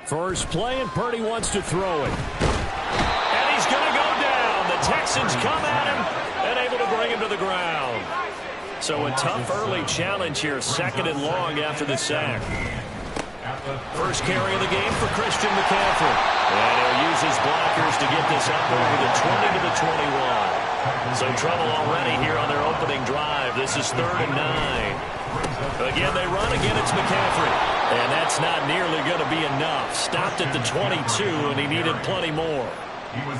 First play, and Purdy wants to throw it. And he's going to go down. The Texans come at him and able to bring him to the ground. So a tough early challenge here, 2nd and long after the sack. First carry of the game for Christian McCaffrey. And he'll use his blockers to get this up over the 20 to the 21. So trouble already here on their opening drive. This is 3rd and 9. Again, they run. Again, it's McCaffrey. And that's not nearly going to be enough. Stopped at the 22, and he needed plenty more.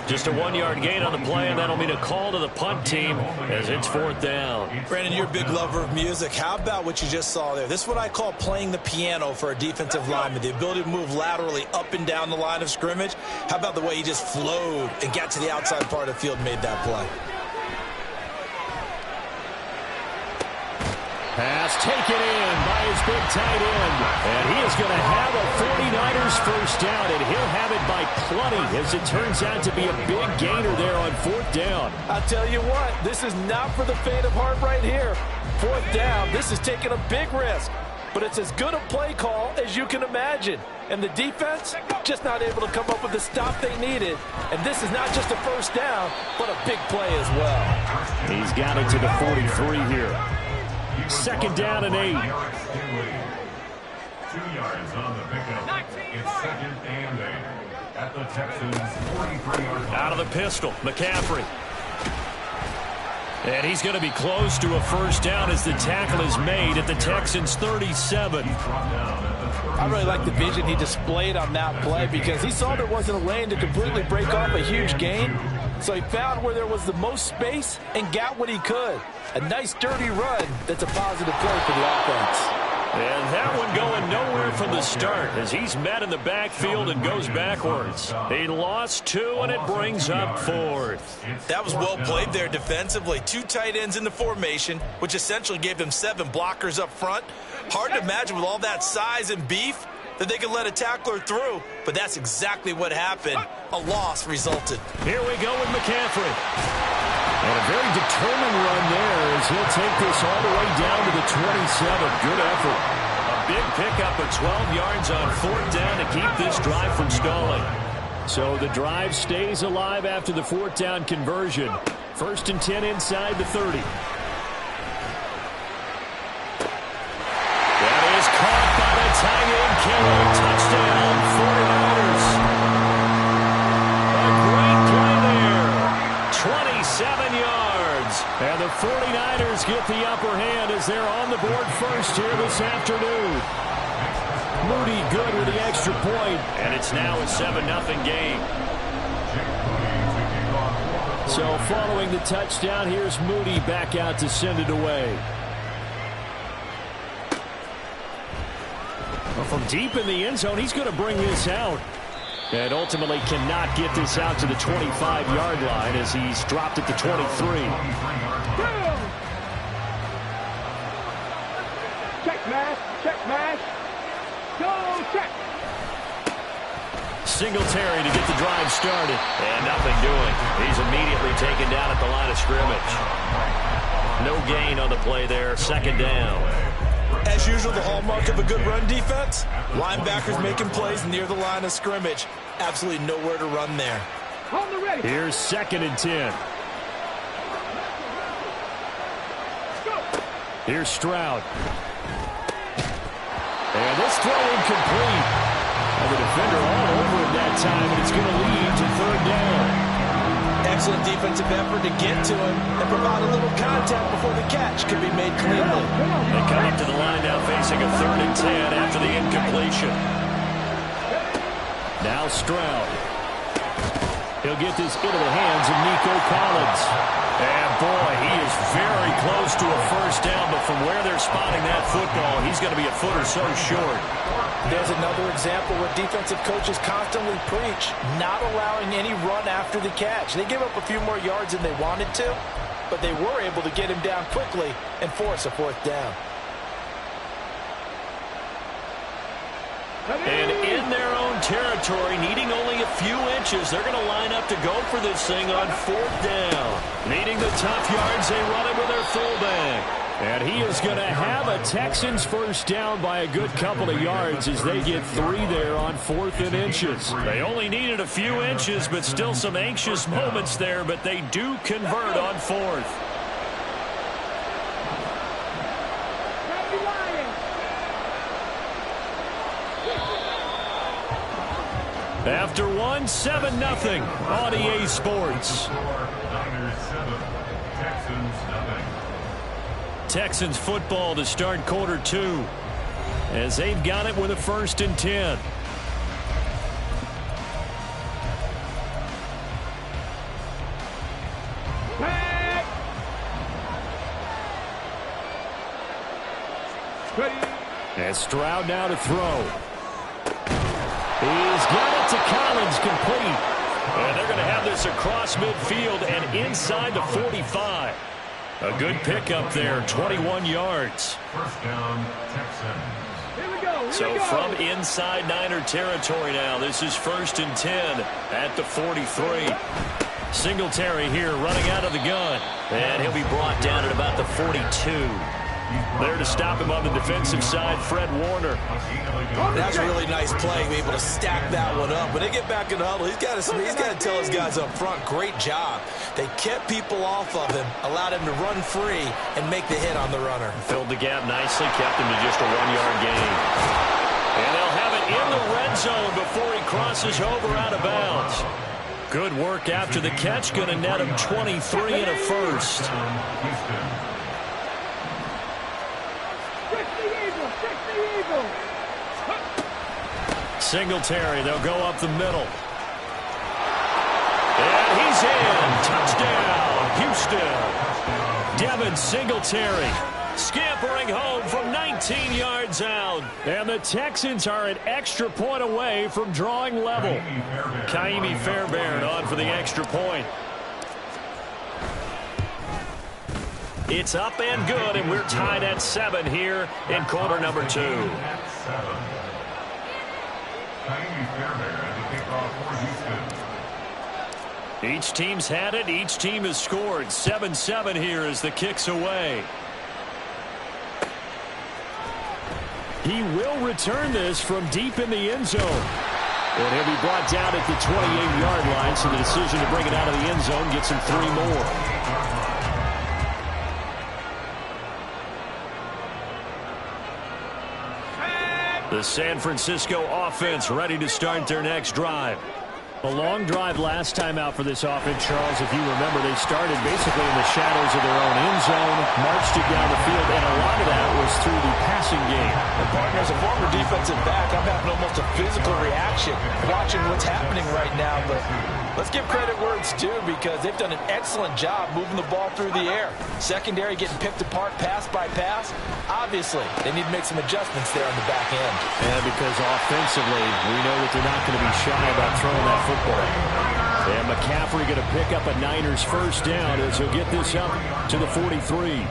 Just a 1-yard gain on the play, and that'll mean a call to the punt team as it's 4th down. Brandon, you're a big lover of music. How about what you just saw there? This is what I call playing the piano for a defensive lineman. The ability to move laterally up and down the line of scrimmage. How about the way he just flowed and got to the outside part of the field and made that play? Pass taken in by his big tight end. And he is going to have a 49ers first down, and he'll have it by plenty as it turns out to be a big gainer there on 4th down. I'll tell you what, this is not for the faint of heart right here. 4th down, this is taking a big risk. But it's as good a play call as you can imagine. And the defense just not able to come up with the stop they needed. And this is not just a first down, but a big play as well. He's got it to the 43 here. 2nd down and 8. 2 yards on the pickup. It's 2nd and 8 at the Texans' 43-yard line. Out of the pistol, McCaffrey. And he's going to be close to a first down as the tackle is made at the Texans' 37. I really like the vision he displayed on that play because he saw there wasn't a lane to completely break off a huge gain. So he found where there was the most space and got what he could. A nice dirty run that's a positive play for the offense. And that one going nowhere from the start as he's met in the backfield and goes backwards. He lost 2, and it brings up 4th. That was well played there defensively. 2 tight ends in the formation, which essentially gave them 7 blockers up front. Hard to imagine with all that size and beef that they could let a tackler through, but that's exactly what happened. A loss resulted. Here we go with McCaffrey. And a very determined run there as he'll take this all the way down to the 27. Good effort. A big pickup of 12 yards on 4th down to keep this drive from stalling. So the drive stays alive after the 4th down conversion. 1st and 10 inside the 30. That is caught by the tight end, Carroll. Touchdown, 49ers. A great play there. 27 yards. And the 49ers get the upper hand as they're on the board first here this afternoon. Moody good with the extra point, and it's now a 7-0 game. So following the touchdown, here's Moody back out to send it away. Well, from deep in the end zone, he's going to bring this out. And ultimately cannot get this out to the 25-yard line as he's dropped at the 23. Check mash, check mash. Go check. Singletary to get the drive started. And nothing doing. He's immediately taken down at the line of scrimmage. No gain on the play there. 2nd down. As usual, the hallmark of a good run defense, linebackers making plays near the line of scrimmage. Absolutely nowhere to run there. Here's 2nd and 10. Here's Stroud. And this throw incomplete. And the defender all over him that time, and it's going to lead to 3rd down. Excellent defensive effort to get to him and provide a little contact before the catch could be made cleanly. They come up to the line now facing a 3rd and 10 after the incompletion. Now Stroud. He'll get this into the hands of Nico Collins. And boy, he is very close to a first down, but from where they're spotting that football, he's going to be a foot or so short. There's another example where defensive coaches constantly preach not allowing any run after the catch. They gave up a few more yards than they wanted to, but they were able to get him down quickly and force a 4th down. And in their own territory, needing only a few inches, they're going to line up to go for this thing on 4th down. Needing the tough yards, they run it with their fullback. And he is going to have a Texans first down by a good couple of yards as they get 3 there on 4th and inches. They only needed a few inches, but still some anxious moments there, but they do convert on 4th. After 1, 7-0 on EA Sports. Texans football to start quarter 2 as they've got it with a 1st and 10. And Stroud now to throw. He's got it to Collins, complete. And they're going to have this across midfield and inside the 45. A good pickup there, 21 yards. First down, Texans. So from inside Niner territory now, this is 1st and 10 at the 43. Singletary here running out of the gun. And he'll be brought down at about the 42. There to stop him on the defensive side, Fred Warner. That's a really nice play, be able to stack that one up. When they get back in the huddle, he's got to tell his guys up front, great job. They kept people off of him, allowed him to run free and make the hit on the runner. Filled the gap nicely, kept him to just a 1-yard gain. And they'll have it in the red zone before he crosses over out of bounds. Good work after the catch, going to net him 23 and a first. Singletary, they'll go up the middle. And he's in. Touchdown, Houston. Devin Singletary scampering home from 19 yards out. And the Texans are an extra point away from drawing level. Kaimi Fairbairn on for the extra point. It's up and good, and we're tied at 7 here in quarter number 2. Each team's had it. Each team has scored. 7-7 here as the kick's away. He will return this from deep in the end zone. And he'll be brought down at the 28-yard line, so the decision to bring it out of the end zone gets him 3 more. The San Francisco offense ready to start their next drive. A long drive last time out for this offense, Charles. If you remember, they started basically in the shadows of their own end zone, marched it down the field, and a lot of that was through the passing game. And partner, as a former defensive back, I'm having almost a physical reaction watching what's happening right now. But let's give credit where it's due, because they've done an excellent job moving the ball through the air. Secondary getting picked apart pass by pass. Obviously, they need to make some adjustments there on the back end. And because offensively, we know that they're not going to be shy about throwing that football. And McCaffrey going to pick up a Niners first down as he'll get this up to the 43.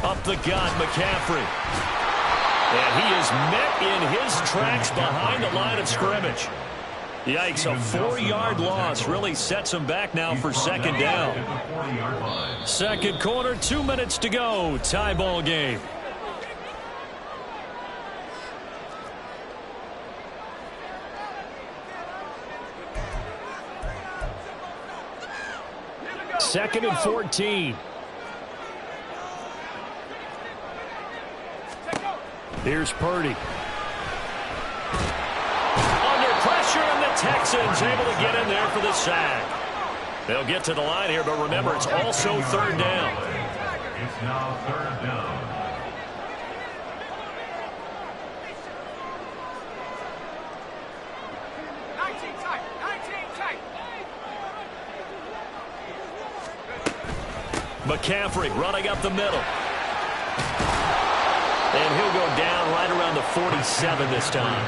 Up the gut, McCaffrey. And he is met in his tracks behind the line of scrimmage. Yikes, a 4-yard loss really sets him back now for second down. Second quarter, 2 minutes to go. Tie ball game. Second and 14. Here's Purdy. Under pressure, and the Texans able to get in there for the sack. They'll get to the line here, but remember, it's also third down. It's now third down. McCaffrey running up the middle. And he'll go down right around the 47 this time.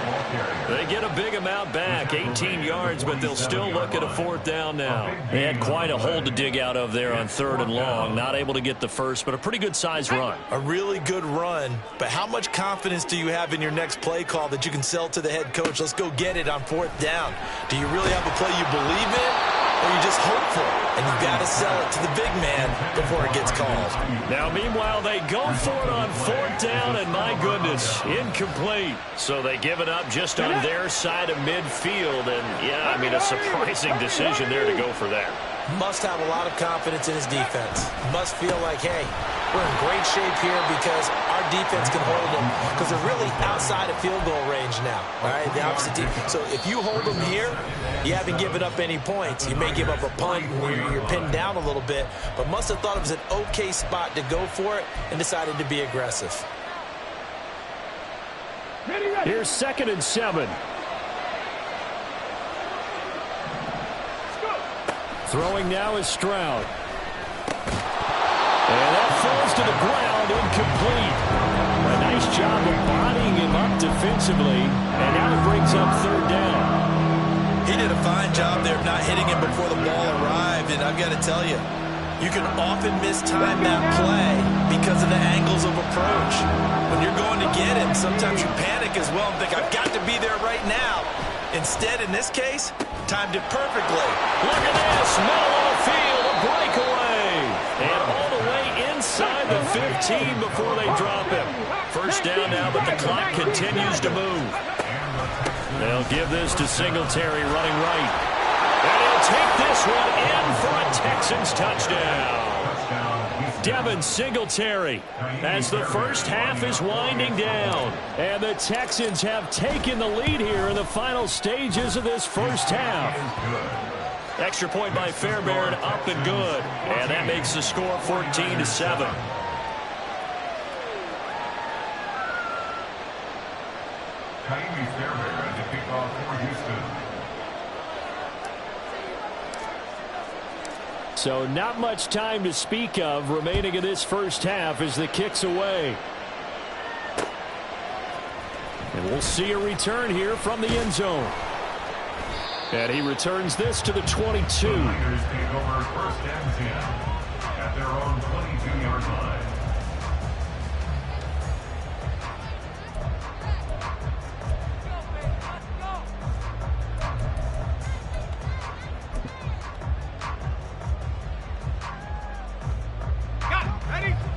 They get a big amount back, 18 yards, but they'll still look at a fourth down now. They had quite a hole to dig out of there on third and long. Not able to get the first, but a pretty good-sized run. A really good run, but how much confidence do you have in your next play call that you can sell to the head coach? Let's go get it on fourth down. Do you really have a play you believe in? or you're just hopeful, and you've got to sell it to the big man before it gets called. Now, meanwhile, they go for it on 4th down, and my goodness, incomplete. So they give it up just on their side of midfield, and, yeah, I mean, a surprising decision there to go for that. Must have a lot of confidence in his defense. Must feel like, hey, we're in great shape here because our defense can hold them, because they're really outside of field goal range now, all right, the opposite team. So if you hold them here, you haven't given up any points. You may give up a punt where you're pinned down a little bit, but must have thought it was an okay spot to go for it and decided to be aggressive. Here's 2nd and 7. Throwing now is Stroud. And that falls to the ground, incomplete. A nice job of bodying him up defensively, and now it brings up 3rd down. He did a fine job there of not hitting him before the ball arrived, and I've got to tell you, you can often mistime that play because of the angles of approach. When you're going to get him, sometimes you panic as well and think, I've got to be there right now. Instead, in this case, timed it perfectly. Look at this, middle of the field, a breakaway. And all the way inside the 15 before they drop him. 1st down now, but the clock continues to move. They'll give this to Singletary running right. And he'll take this one in for a Texans touchdown. Devin Singletary as the first half is winding down. And the Texans have taken the lead here in the final stages of this first half. Extra point by Fairbairn, up and good. And that makes the score 14-7. So not much time to speak of remaining in this first half as the kick's away. And we'll see a return here from the end zone. And he returns this to the 22. Take over 1st and 10 at their own 22-yard line.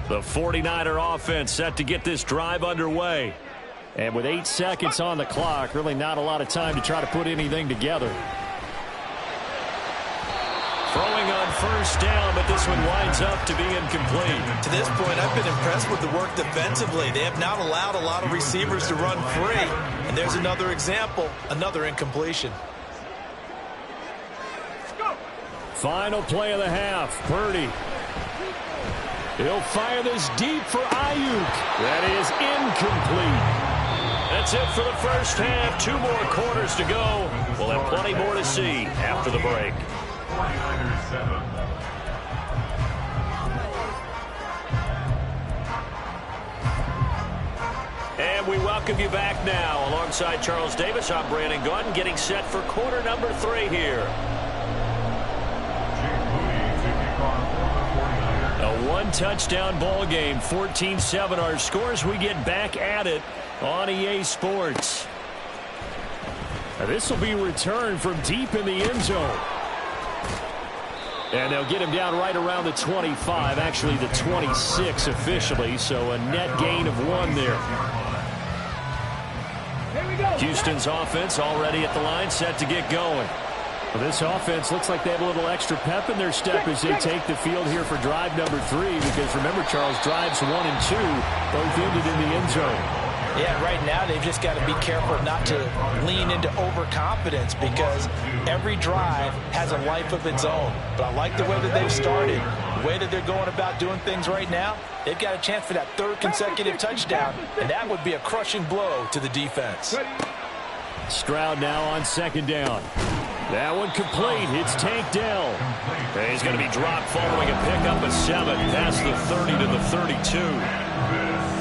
The 49er offense set to get this drive underway. And with 8 seconds on the clock, really not a lot of time to try to put anything together. Throwing on 1st down, but this one winds up to be incomplete. To this point, I've been impressed with the work defensively. They have not allowed a lot of receivers to run free. And there's another example, another incompletion. Final play of the half, Purdy. He'll fire this deep for Ayuk. That is incomplete. That's it for the first half. 2 more quarters to go. We'll have plenty more to see after the break. 49ers 7. And we welcome you back now. Alongside Charles Davis, I'm Brandon Gaudin, getting set for quarter number 3 here. A 1-touchdown ball game, 14-7 our scores. We get back at it on EA Sports. Now this will be returned from deep in the end zone. And they'll get him down right around the 25, actually the 26 officially, so a net gain of 1 there. Houston's offense already at the line, set to get going. Well, this offense looks like they have a little extra pep in their step as they take the field here for drive number 3, because remember, Charles, drives 1 and 2 both ended in the end zone. Yeah, right now they've just got to be careful not to lean into overconfidence, because every drive has a life of its own. But I like the way that they've started, the way that they're going about doing things right now. They've got a chance for that 3rd consecutive touchdown, and that would be a crushing blow to the defense. Stroud now on 2nd down. That one complete. It's Tank Dell. And he's going to be dropped following a pickup of 7 past the 30 to the 32.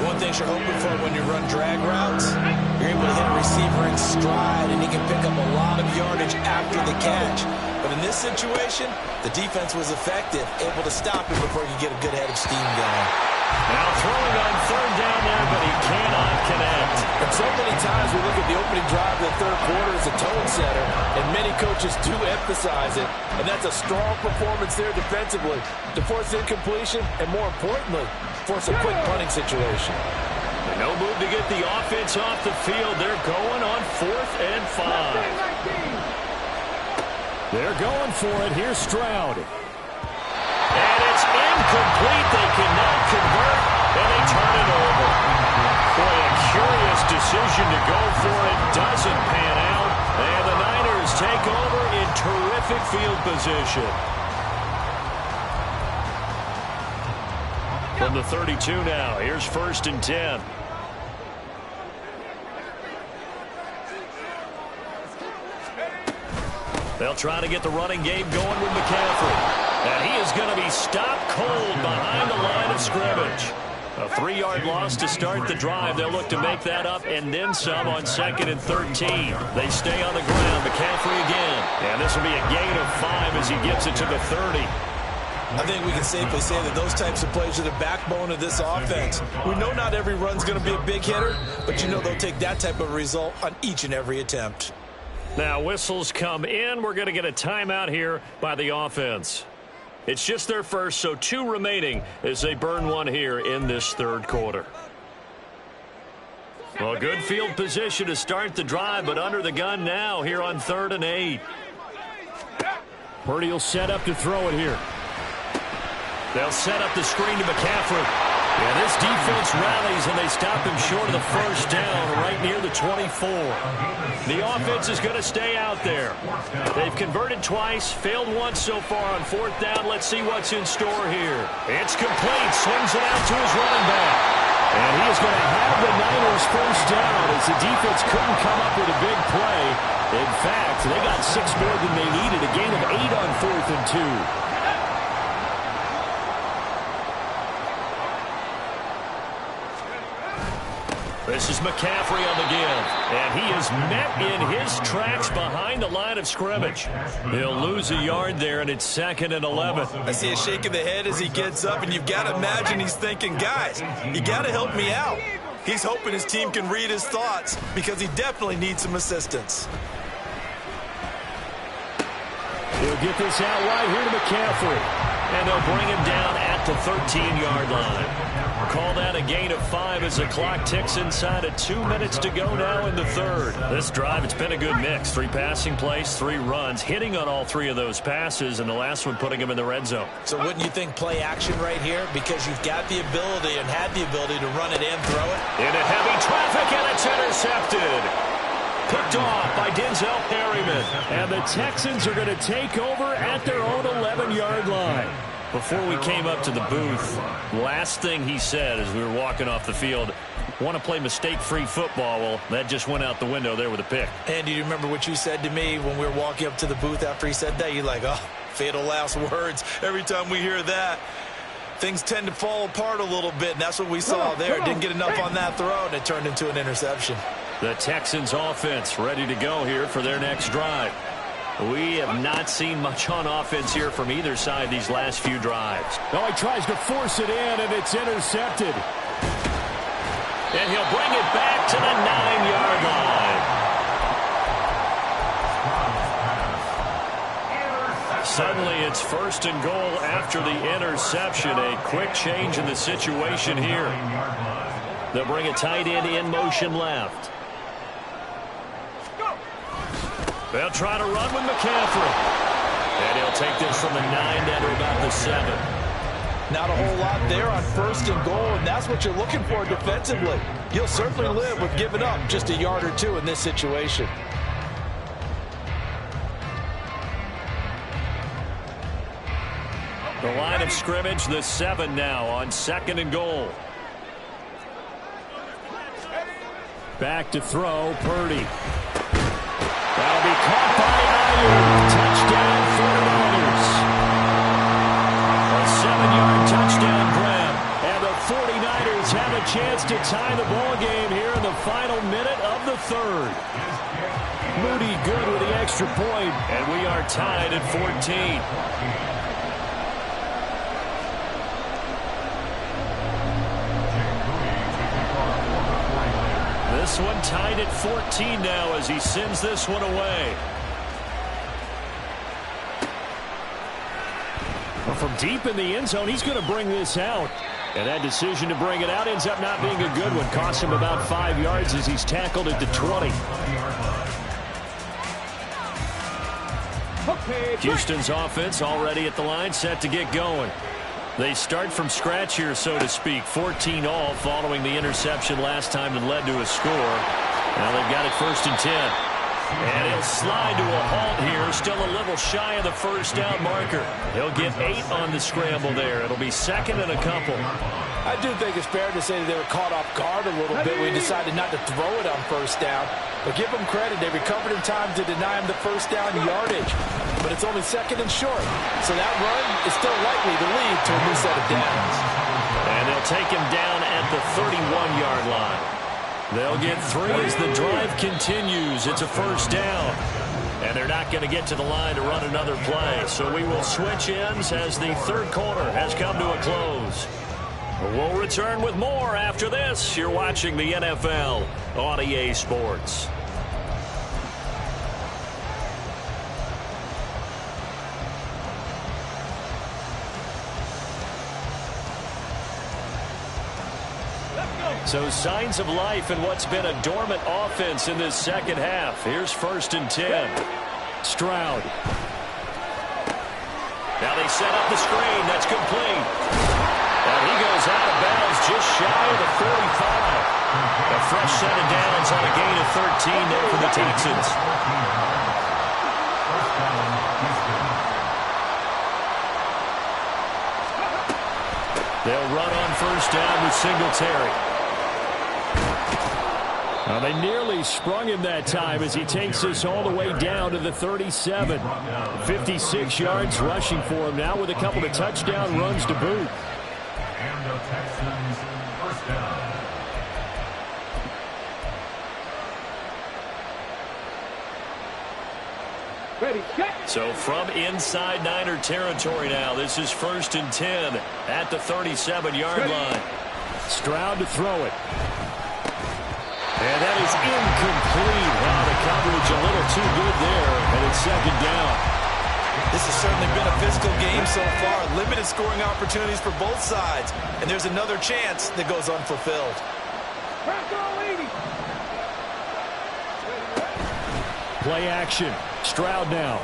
One thing you're hoping for when you run drag routes, you're able to hit a receiver in stride, and he can pick up a lot of yardage after the catch. But in this situation, the defense was effective, able to stop him before he could get a good head of steam going. Now throwing on third down there, but he cannot connect. And so many times we look at the opening drive of the third quarter as a tone setter, and many coaches do emphasize it. And that's a strong performance there defensively to force incompletion and, more importantly, force a quick punting situation. No move to get the offense off the field. They're going on 4th and 5. They're going for it. Here's Stroud. And it's incomplete. They cannot convert, and they turn it over. Boy, a curious decision to go for it. Doesn't pan out. And the Niners take over in terrific field position. From the 32 now, here's 1st and 10. They'll try to get the running game going with McCaffrey. And he is going to be stopped cold behind the line of scrimmage. A 3-yard loss to start the drive. They'll look to make that up and then some on 2nd and 13. They stay on the ground. McCaffrey again. And this will be a gain of 5 as he gets it to the 30. I think we can safely say that those types of plays are the backbone of this offense. We know not every run's going to be a big hitter, but you know they'll take that type of result on each and every attempt. Now whistles come in. We're going to get a timeout here by the offense. It's just their first, so 2 remaining as they burn one here in this third quarter. Well, good field position to start the drive, but under the gun now here on 3rd and 8. Purdy will set up to throw it here. They'll set up the screen to McCaffrey. Yeah, this defense rallies, and they stop him short of the first down right near the 24. The offense is going to stay out there. They've converted twice, failed once so far on 4th down. Let's see what's in store here. It's complete. Swings it out to his running back. And he is going to have the Niners first down as the defense couldn't come up with a big play. In fact, they got 6 more than they needed, a gain of 8 on 4th and 2. This is McCaffrey on the give, and he is met in his tracks behind the line of scrimmage. He'll lose a yard there, and it's 2nd and 11. I see a shake of the head as he gets up, and you've got to imagine he's thinking, guys, you got to help me out. He's hoping his team can read his thoughts because he definitely needs some assistance. He'll get this out wide here to McCaffrey, and they'll bring him down at the 13-yard line. Call that a gain of 5 as the clock ticks inside of 2 minutes to go now in the third. This drive, it's been a good mix. 3 passing plays, 3 runs, hitting on all 3 of those passes, and the last one putting him in the red zone. So wouldn't you think play action right here? Because you've got the ability and had the ability to run it and throw it. Into heavy traffic, and it's intercepted. Picked off by Denzel Perryman. And the Texans are going to take over at their own 11-yard line. Before we came up to the booth, last thing he said as we were walking off the field, want to play mistake-free football. Well, that just went out the window there with a pick. And do you remember what you said to me when we were walking up to the booth after he said that? You're like, oh, fatal last words. Every time we hear that, things tend to fall apart a little bit, and that's what we saw there. Didn't get enough on that throw, and it turned into an interception. The Texans offense ready to go here for their next drive. We have not seen much on offense here from either side these last few drives. No, he tries to force it in, and it's intercepted. And he'll bring it back to the 9-yard line. Suddenly it's 1st and goal after the interception. A quick change in the situation here. They'll bring a tight end in motion left. They'll try to run with McCaffrey. And he'll take this from the 9 down to about the 7. Not a whole lot there on 1st and goal, and that's what you're looking for defensively. You'll certainly live with giving up just a yard or 2 in this situation. The line of scrimmage, the 7 now on 2nd and goal. Back to throw, Purdy. That'll be caught by Ayuk. Touchdown, 49ers. A 7-yard touchdown grab. And the 49ers have a chance to tie the ball game here in the final minute of the third. Moody good with the extra point, and we are tied at 14. This one tied at 14 now as he sends this one away. Well, from deep in the end zone, he's going to bring this out. And that decision to bring it out ends up not being a good one. Costs him about 5 yards as he's tackled at the 20. Houston's offense already at the line, set to get going. They start from scratch here, so to speak. 14 all following the interception last time that led to a score. Now they've got it 1st and 10. And he'll slide to a halt here. Still a little shy of the first down marker. He'll get 8 on the scramble there. It'll be 2nd and a couple. I do think it's fair to say that they were caught off guard a little bit. We decided not to throw it on 1st down. But give them credit. They recovered in time to deny him the 1st down yardage. But it's only 2nd and short. So that run is still likely to lead to a new set of downs. And they'll take him down at the 31-yard line. They'll get 3 as the drive continues. It's a 1st down. And they're not going to get to the line to run another play. So we will switch ends as the 3rd quarter has come to a close. We'll return with more after this. You're watching the NFL on EA Sports. So signs of life in what's been a dormant offense in this 2nd half. Here's 1st and 10. Stroud. Now they set up the screen. That's complete. And he goes out of bounds just shy of the 45. A fresh set of downs on a gain of 13 there for the Texans. They'll run on 1st down with Singletary. Well, they nearly sprung him that time as he takes this all the way down to the 37. 56 yards rushing for him now with a couple of touchdown runs to boot. And the Texans 1st down. Ready, set. So from inside Niner territory now, this is 1st and 10 at the 37-yard line. Stroud to throw it. And that is incomplete. Wow, the coverage a little too good there, and it's 2nd down. This has certainly been a physical game so far. Limited scoring opportunities for both sides. And there's another chance that goes unfulfilled. Play action. Stroud now.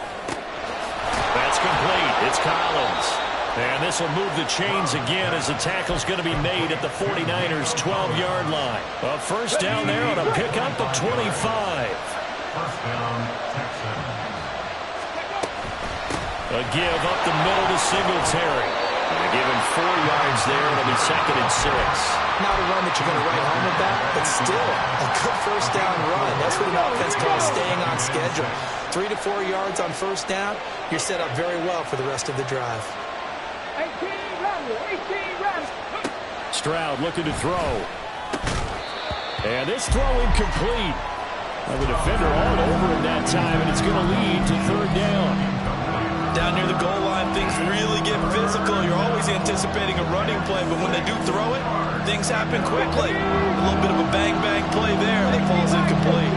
That's complete. It's Collins. And this will move the chains again as the tackle's going to be made at the 49ers' 12-yard line. A 1st down there on a pickup of 25. 1st down, Texans. A give up the middle to Singletary. And they give him 4 yards there. It'll be 2nd and 6. Not a run that you're going to write home about, but still a good 1st down run. That's what an offense calls staying on schedule. 3 to 4 yards on 1st down, you're set up very well for the rest of the drive. 18 runs. Stroud looking to throw. And this throw incomplete. Well, the defender all over him that time, and it's going to lead to 3rd down. Down near the goal line, things really get physical. You're always anticipating a running play, but when they do throw it, things happen quickly. A little bit of a bang-bang play there that falls incomplete.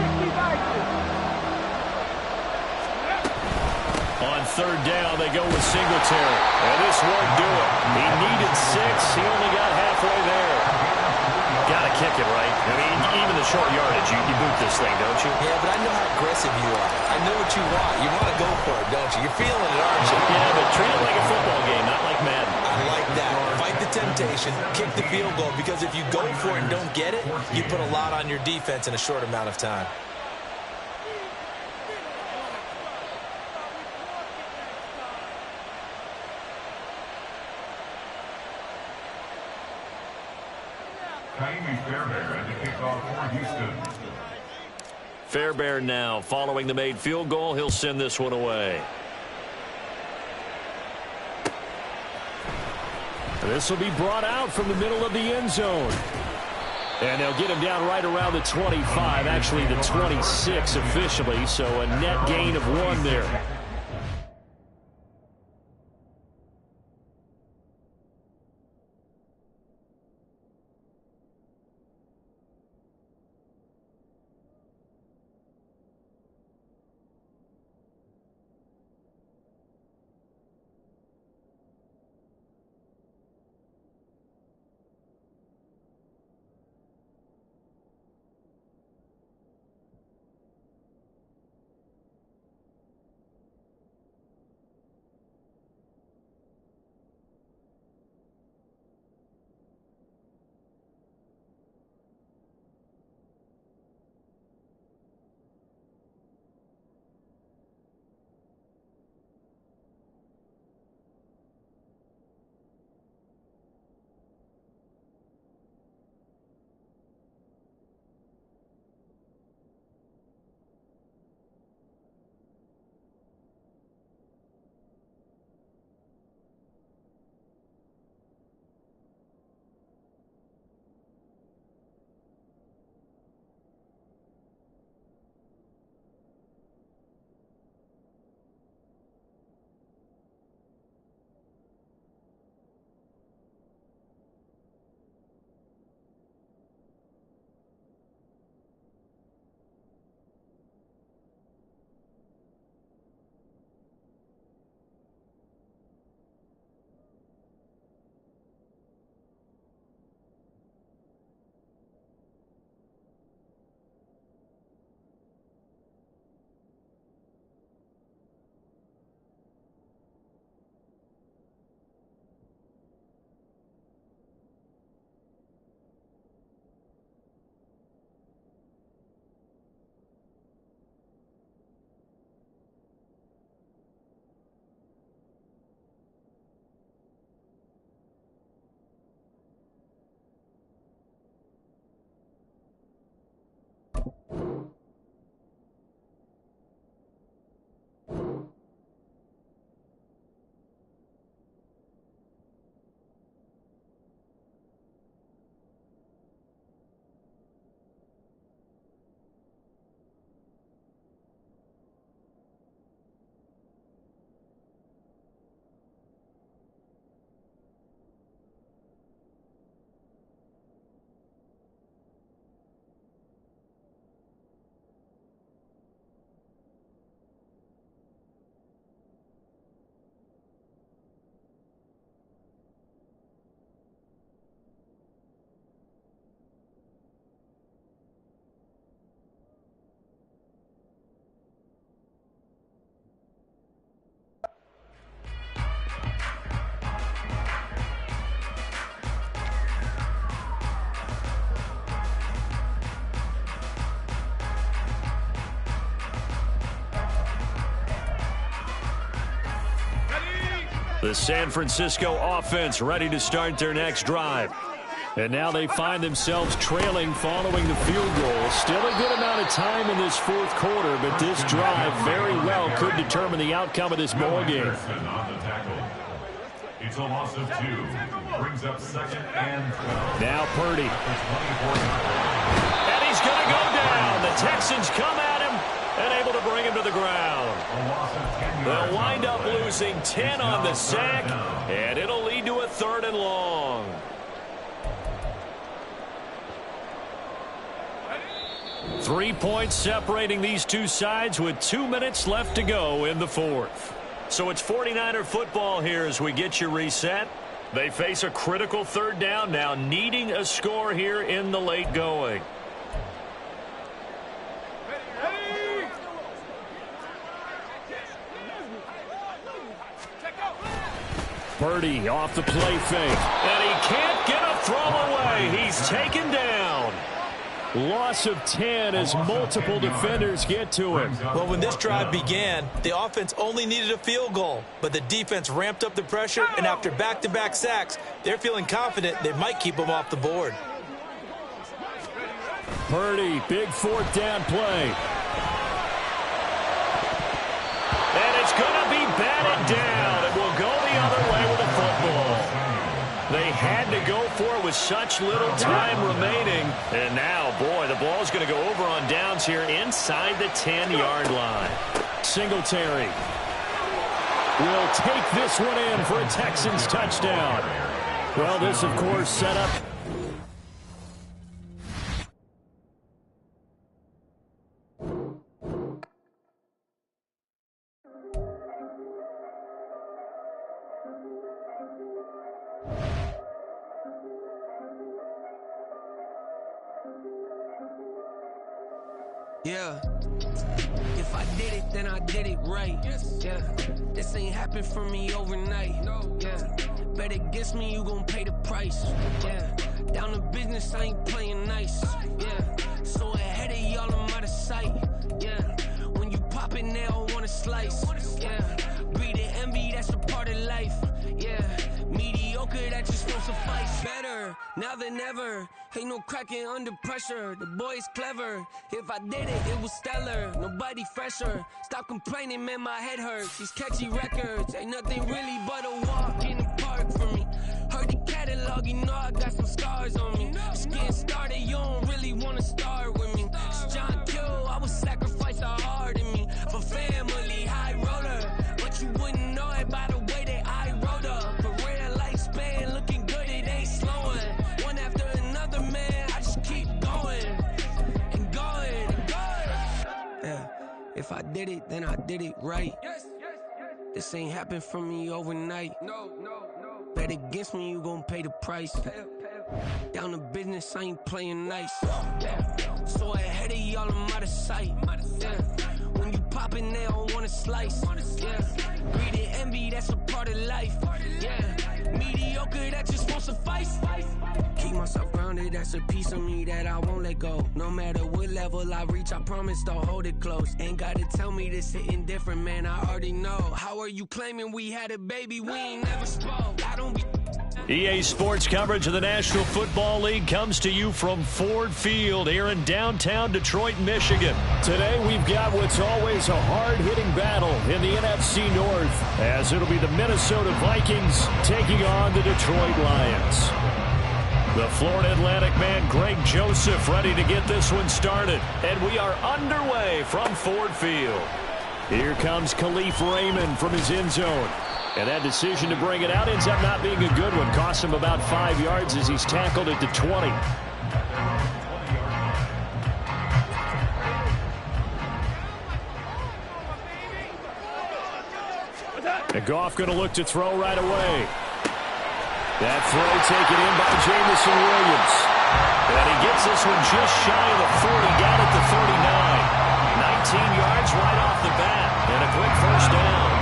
On 3rd down, they go with Singletary. And this won't do it. He needed 6. He only got halfway there. Got to kick it, right? I mean, even the short yardage, you boot this thing, don't you? Yeah, but I know how aggressive you are. I know what you want. You want to go for it, don't you? You're feeling it, aren't you? Yeah, but treat it like a football game, not like Madden. I like that. Fight the temptation. Kick the field goal, because if you go for it and don't get it, you put a lot on your defense in a short amount of time. Fairbairn at the kickoff for Houston. Fairbairn now following the made field goal. He'll send this one away. This will be brought out from the middle of the end zone. And they'll get him down right around the 25, actually the 26 officially, so a net gain of 1 there. The San Francisco offense ready to start their next drive. And now they find themselves trailing following the field goal. Still a good amount of time in this fourth quarter, but this drive very well could determine the outcome of this ball game. It's a loss of 2. Brings up 2nd and 12. Now Purdy. And he's going to go down. The Texans come at him and able to bring him to the ground. They'll wind up losing 10 on the sack, and it'll lead to a 3rd and long. Three points separating these two sides with 2 minutes left to go in the fourth. So it's 49er football here as we get you reset. They face a critical 3rd down now, needing a score here in the late going. Purdy off the play fake, and he can't get a throw away. He's taken down. Loss of 10 as multiple defenders get to him. Well, when this drive began, the offense only needed a field goal, but the defense ramped up the pressure, and after back-to-back sacks, they're feeling confident they might keep them off the board. Purdy, big 4th down play. And it's going to be batted down. It will go the other way with the football. They had to go for it with such little time remaining. And now, boy, the ball's going to go over on downs here inside the 10-yard line. Singletary will take this one in for a Texans touchdown. Well, this, of course, set up. Yeah, if I did it, then I did it right. Yeah, this ain't happened for me overnight. Yeah, bet against me, you gon' pay the price. Yeah, down to business, I ain't playing nice. Yeah, so ahead of y'all, I'm out of sight. Yeah, when you pop it, they don't wanna slice. Yeah, greed and envy, that's a part of life. Yeah, mediocre, that just won't suffice. Better now than ever. Ain't no cracking under pressure. The boy's clever. If I did it, it was stellar. Nobody fresher. Stop complaining, man, my head hurts. These catchy records ain't nothing really but a walk in the park for me. Heard the catalog, you know I got some scars on me. Just getting started, you don't really wanna start with me. It's John Kill, I would sacrifice a heart in me for family, high roller. But you wouldn't know it by the way that I wrote up. A rare lifespan, looking good, it ain't slowing. One after another, man, I just keep going and going and going. Yeah, if I did it, then I did it right. This ain't happened for me overnight. No. Bet against me, you gon' pay the price. Down to business, I ain't playing nice. Yeah, so ahead of y'all, I'm out of sight. Yeah, when you poppin', they don't wanna slice. Yeah, greed and envy, that's a part of life. Yeah, mediocre, that just won't suffice. Keep myself grounded, that's a piece of me that I won't let go. No matter what level I reach, I promise to hold it close. Ain't gotta tell me this hitting different, man, I already know. How are you claiming we had a baby, we ain't never spoke? I don't be EA Sports coverage of the National Football League comes to you from Ford Field here in downtown Detroit, Michigan. Today we've got what's always a hard-hitting battle in the NFC North, as it'll be the Minnesota Vikings taking on the Detroit Lions. The Florida Atlantic man Greg Joseph ready to get this one started, and we are underway from Ford Field. Here comes Khalif Raymond from his end zone. And that decision to bring it out ends up not being a good one. Costs him about 5 yards as he's tackled at the 20. And Goff going to look to throw right away. That throw taken in by Jamison Williams. And he gets this one just shy of the 40, down at the 39. 19 yards right off the bat. And a quick first down.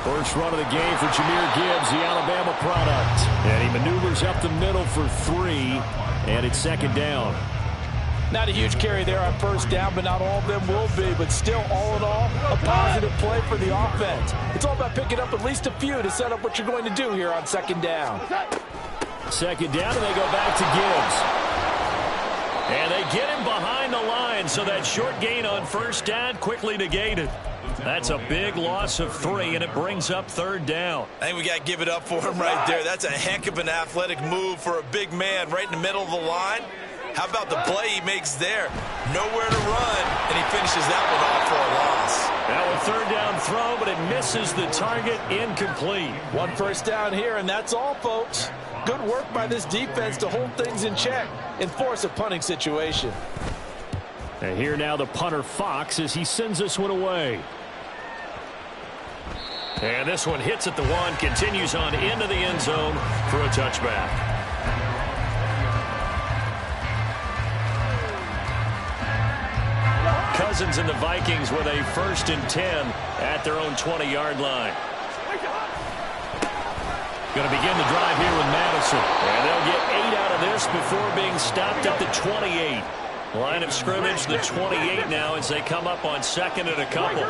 First run of the game for Jahmyr Gibbs, the Alabama product. And he maneuvers up the middle for 3, and it's second down. Not a huge carry there on first down, but not all of them will be. But still, all in all, a positive play for the offense. It's all about picking up at least a few to set up what you're going to do here on second down. Second down, and they go back to Gibbs. And they get him behind the line, so that short gain on first down quickly negated. That's a big loss of 3, and it brings up third down. I think we got to give it up for him right there. That's a heck of an athletic move for a big man right in the middle of the line. How about the play he makes there? Nowhere to run, and he finishes that one off for a loss. Now a third down throw, but it misses the target, incomplete. One first down here, and that's all, folks. Good work by this defense to hold things in check and force a punting situation. And here now the punter Fox as he sends this one away. And this one hits at the 1, continues on into the end zone for a touchback. Cousins and the Vikings with a 1st and 10 at their own 20-yard line. Going to begin the drive here with Madison. And they'll get 8 out of this before being stopped at the 28. Line of scrimmage, the 28 now as they come up on 2nd and a couple.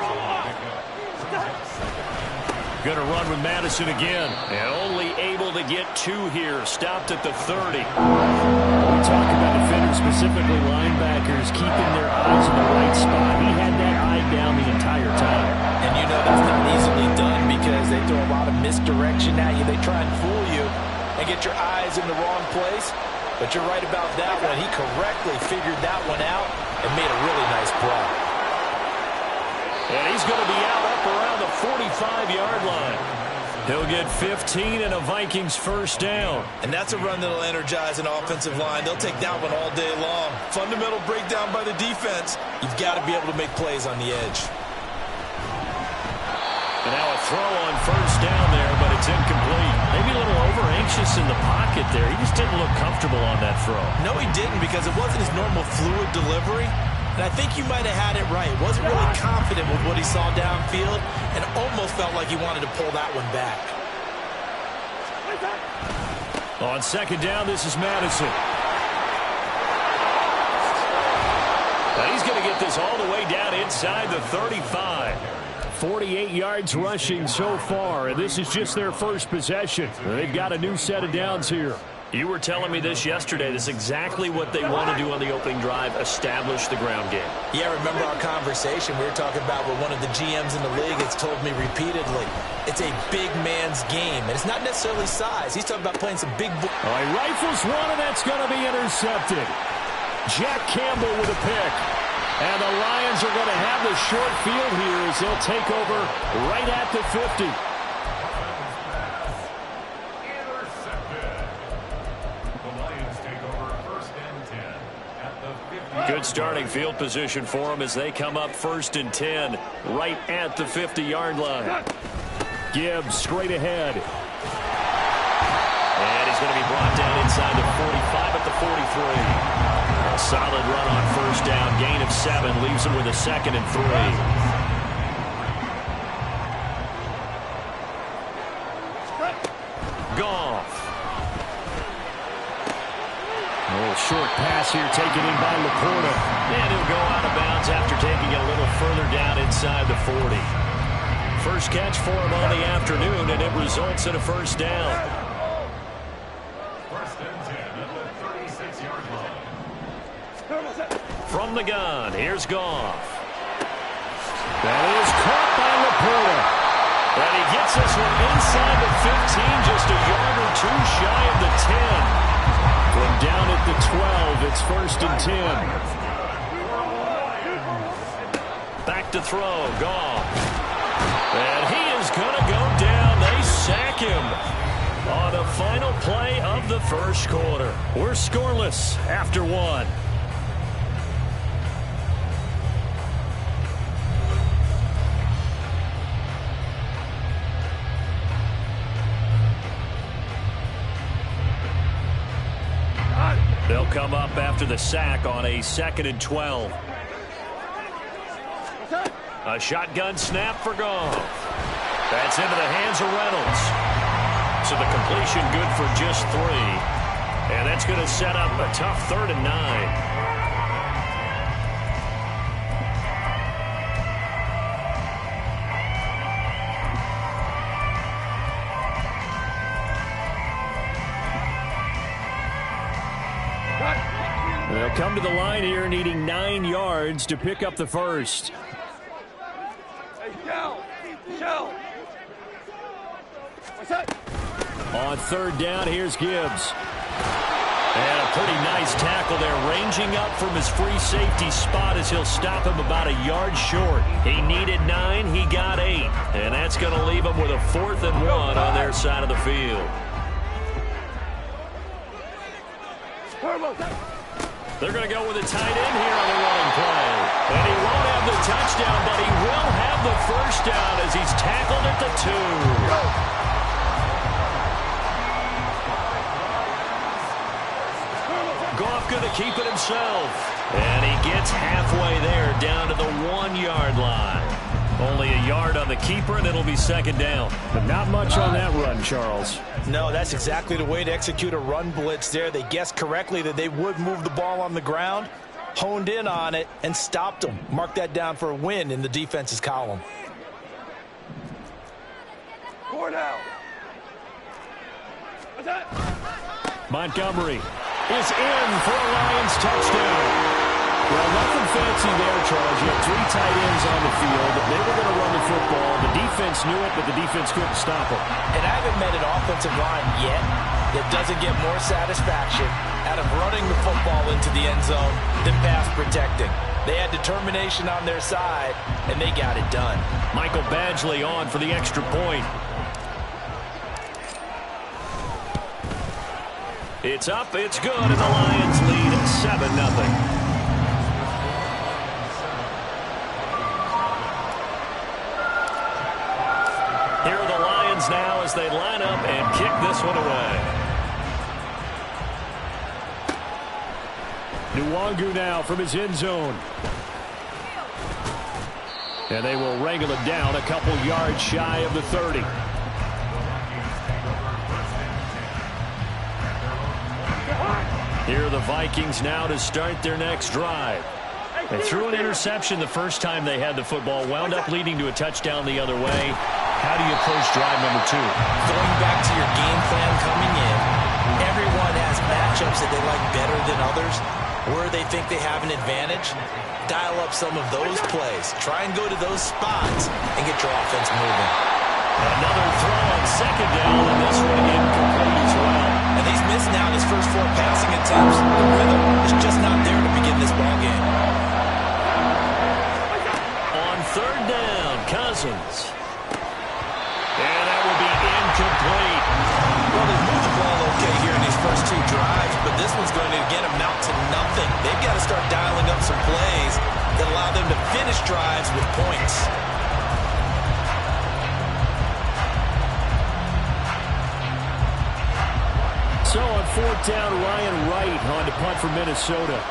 Going to run with Madison again. And only able to get 2 here. Stopped at the 30. We talk about defenders, specifically linebackers, keeping their eyes in the right spot. He had that eye down the entire time. And you know that's not easily done because they throw a lot of misdirection at you. They try and fool you and get your eyes in the wrong place. But you're right about that one. He correctly figured that one out and made a really nice play. And he's going to be out up around the 45-yard line. He'll get 15 and a Vikings first down. And that's a run that'll energize an offensive line. They'll take that one all day long. Fundamental breakdown by the defense. You've got to be able to make plays on the edge. And now a throw on first down there, but it's incomplete. Maybe a little over-anxious in the pocket there. He just didn't look comfortable on that throw. No, he didn't, because it wasn't his normal fluid delivery. And I think you might have had it right. Wasn't really confident with what he saw downfield and almost felt like he wanted to pull that one back. On second down, this is Madison. And he's going to get this all the way down inside the 35. 48 yards rushing so far, and this is just their first possession. They've got a new set of downs here. You were telling me this yesterday. This is exactly what they want to do on the opening drive, establish the ground game. Yeah, remember our conversation we were talking about with one of the GMs in the league has told me repeatedly, it's a big man's game, and it's not necessarily size. He's talking about playing some big... All right, rifles one, and that's going to be intercepted. Jack Campbell with a pick. And the Lions are going to have the short field here as they'll take over right at the 50. Good starting field position for them as they come up 1st and 10 right at the 50-yard line. Gibbs straight ahead. And he's going to be brought down inside the 45 at the 43. A solid run on first down. Gain of 7 leaves him with a 2nd and 3. Goff. A little short pass here taken in by Laporta. And he'll go out of bounds after taking it a little further down inside the 40. first catch for him on the afternoon, and it results in a first down. First and 10 at the 36-yard line. From the gun, here's Goff. That is caught by Laporta. And he gets this one inside the 15, just a yard or two shy of the 10. From down at the 12, it's first and 10. Back to throw, Goff. And he is going to go down. They sack him on the final play of the first quarter. We're scoreless after one. They'll come up after the sack on a 2nd and 12. A shotgun snap for Goff. That's into the hands of Reynolds. So the completion good for just 3. And that's going to set up a tough 3rd and 9. They'll come to the line here needing 9 yards to pick up the first. On 3rd down, here's Gibbs. And a pretty nice tackle there, ranging up from his free safety spot as he'll stop him about a yard short. He needed 9, he got 8. And that's going to leave him with a 4th and 1 on their side of the field. They're going to go with a tight end here on the running play. And he won't have the touchdown, but he will have the first down as he's tackled at the 2. Goff going to keep it himself. And he gets halfway there down to the 1-yard line. Only a yard on the keeper, and it'll be 2nd down. But not much on that run, Charles. No, that's exactly the way to execute a run blitz there. They guessed correctly that they would move the ball on the ground, honed in on it, and stopped them. Mark that down for a win in the defense's column. Montgomery is in for a Lions touchdown. Well, nothing fancy there, Charles. You had 3 tight ends on the field. They were going to run the football. The defense knew it, but the defense couldn't stop them. And I haven't met an offensive line yet that doesn't get more satisfaction out of running the football into the end zone than pass protecting. They had determination on their side, and they got it done. Michael Badgley on for the extra point. It's up, it's good, and the Lions lead 7-0. Here are the Lions now as they line up and kick this one away. Nwangu now from his end zone. And they will wrangle it down a couple yards shy of the 30. Here are the Vikings now to start their next drive. They threw an interception the first time they had the football, wound up leading to a touchdown the other way. How do you approach drive number 2? Going back to your game plan coming in, everyone has matchups that they like better than others, where they think they have an advantage. Dial up some of those plays. Try and go to those spots and get your offense moving. Another throw on 2nd down, and this one incomplete as well. And he's missed now his first 4 passing attempts. The rhythm is just not there to begin this ball game. On 3rd down, Cousins. And that will be incomplete. Well, they've moved the ball okay here in these first 2 drives, but this one's going to, again, amount to nothing. They've got to start dialing up some plays that allow them to finish drives with points. So on 4th down, Ryan Wright on to punt for Minnesota.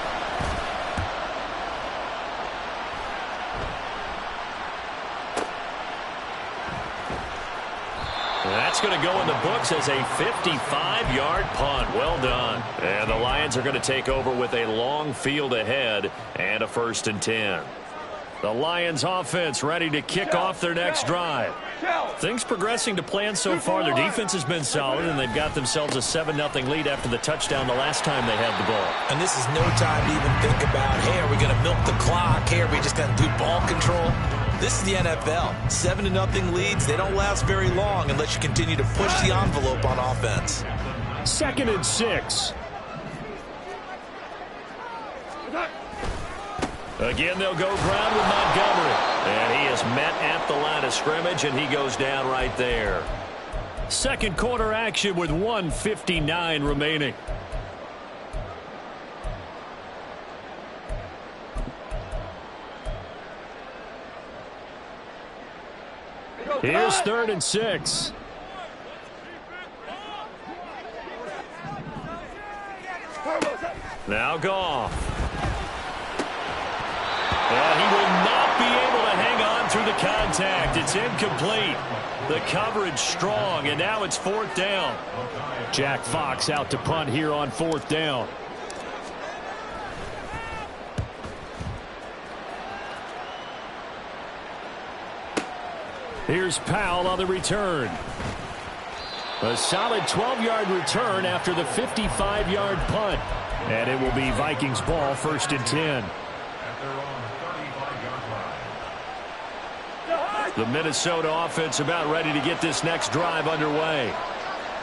That's going to go in the books as a 55-yard punt. Well done. And the Lions are going to take over with a long field ahead and a 1st and 10. The Lions offense ready to kick off their next drive. Things progressing to plan so far. Their defense has been solid, and they've got themselves a 7-0 lead after the touchdown the last time they had the ball. And this is no time to even think about, hey, are we going to milk the clock? Hey, are we just going to do ball control? This is the NFL. 7-0 leads, they don't last very long unless you continue to push the envelope on offense. 2nd and 6. Again, they'll go ground with Montgomery. And he is met at the line of scrimmage, and he goes down right there. Second quarter action with 1:59 remaining. Here's 3rd and 6. Now Goff. And he will not be able to hang on through the contact. It's incomplete. The coverage strong, and now it's 4th down. Jack Fox out to punt here on 4th down. Here's Powell on the return. A solid 12-yard return after the 55-yard punt. And it will be Vikings ball, 1st and 10. The Minnesota offense about ready to get this next drive underway.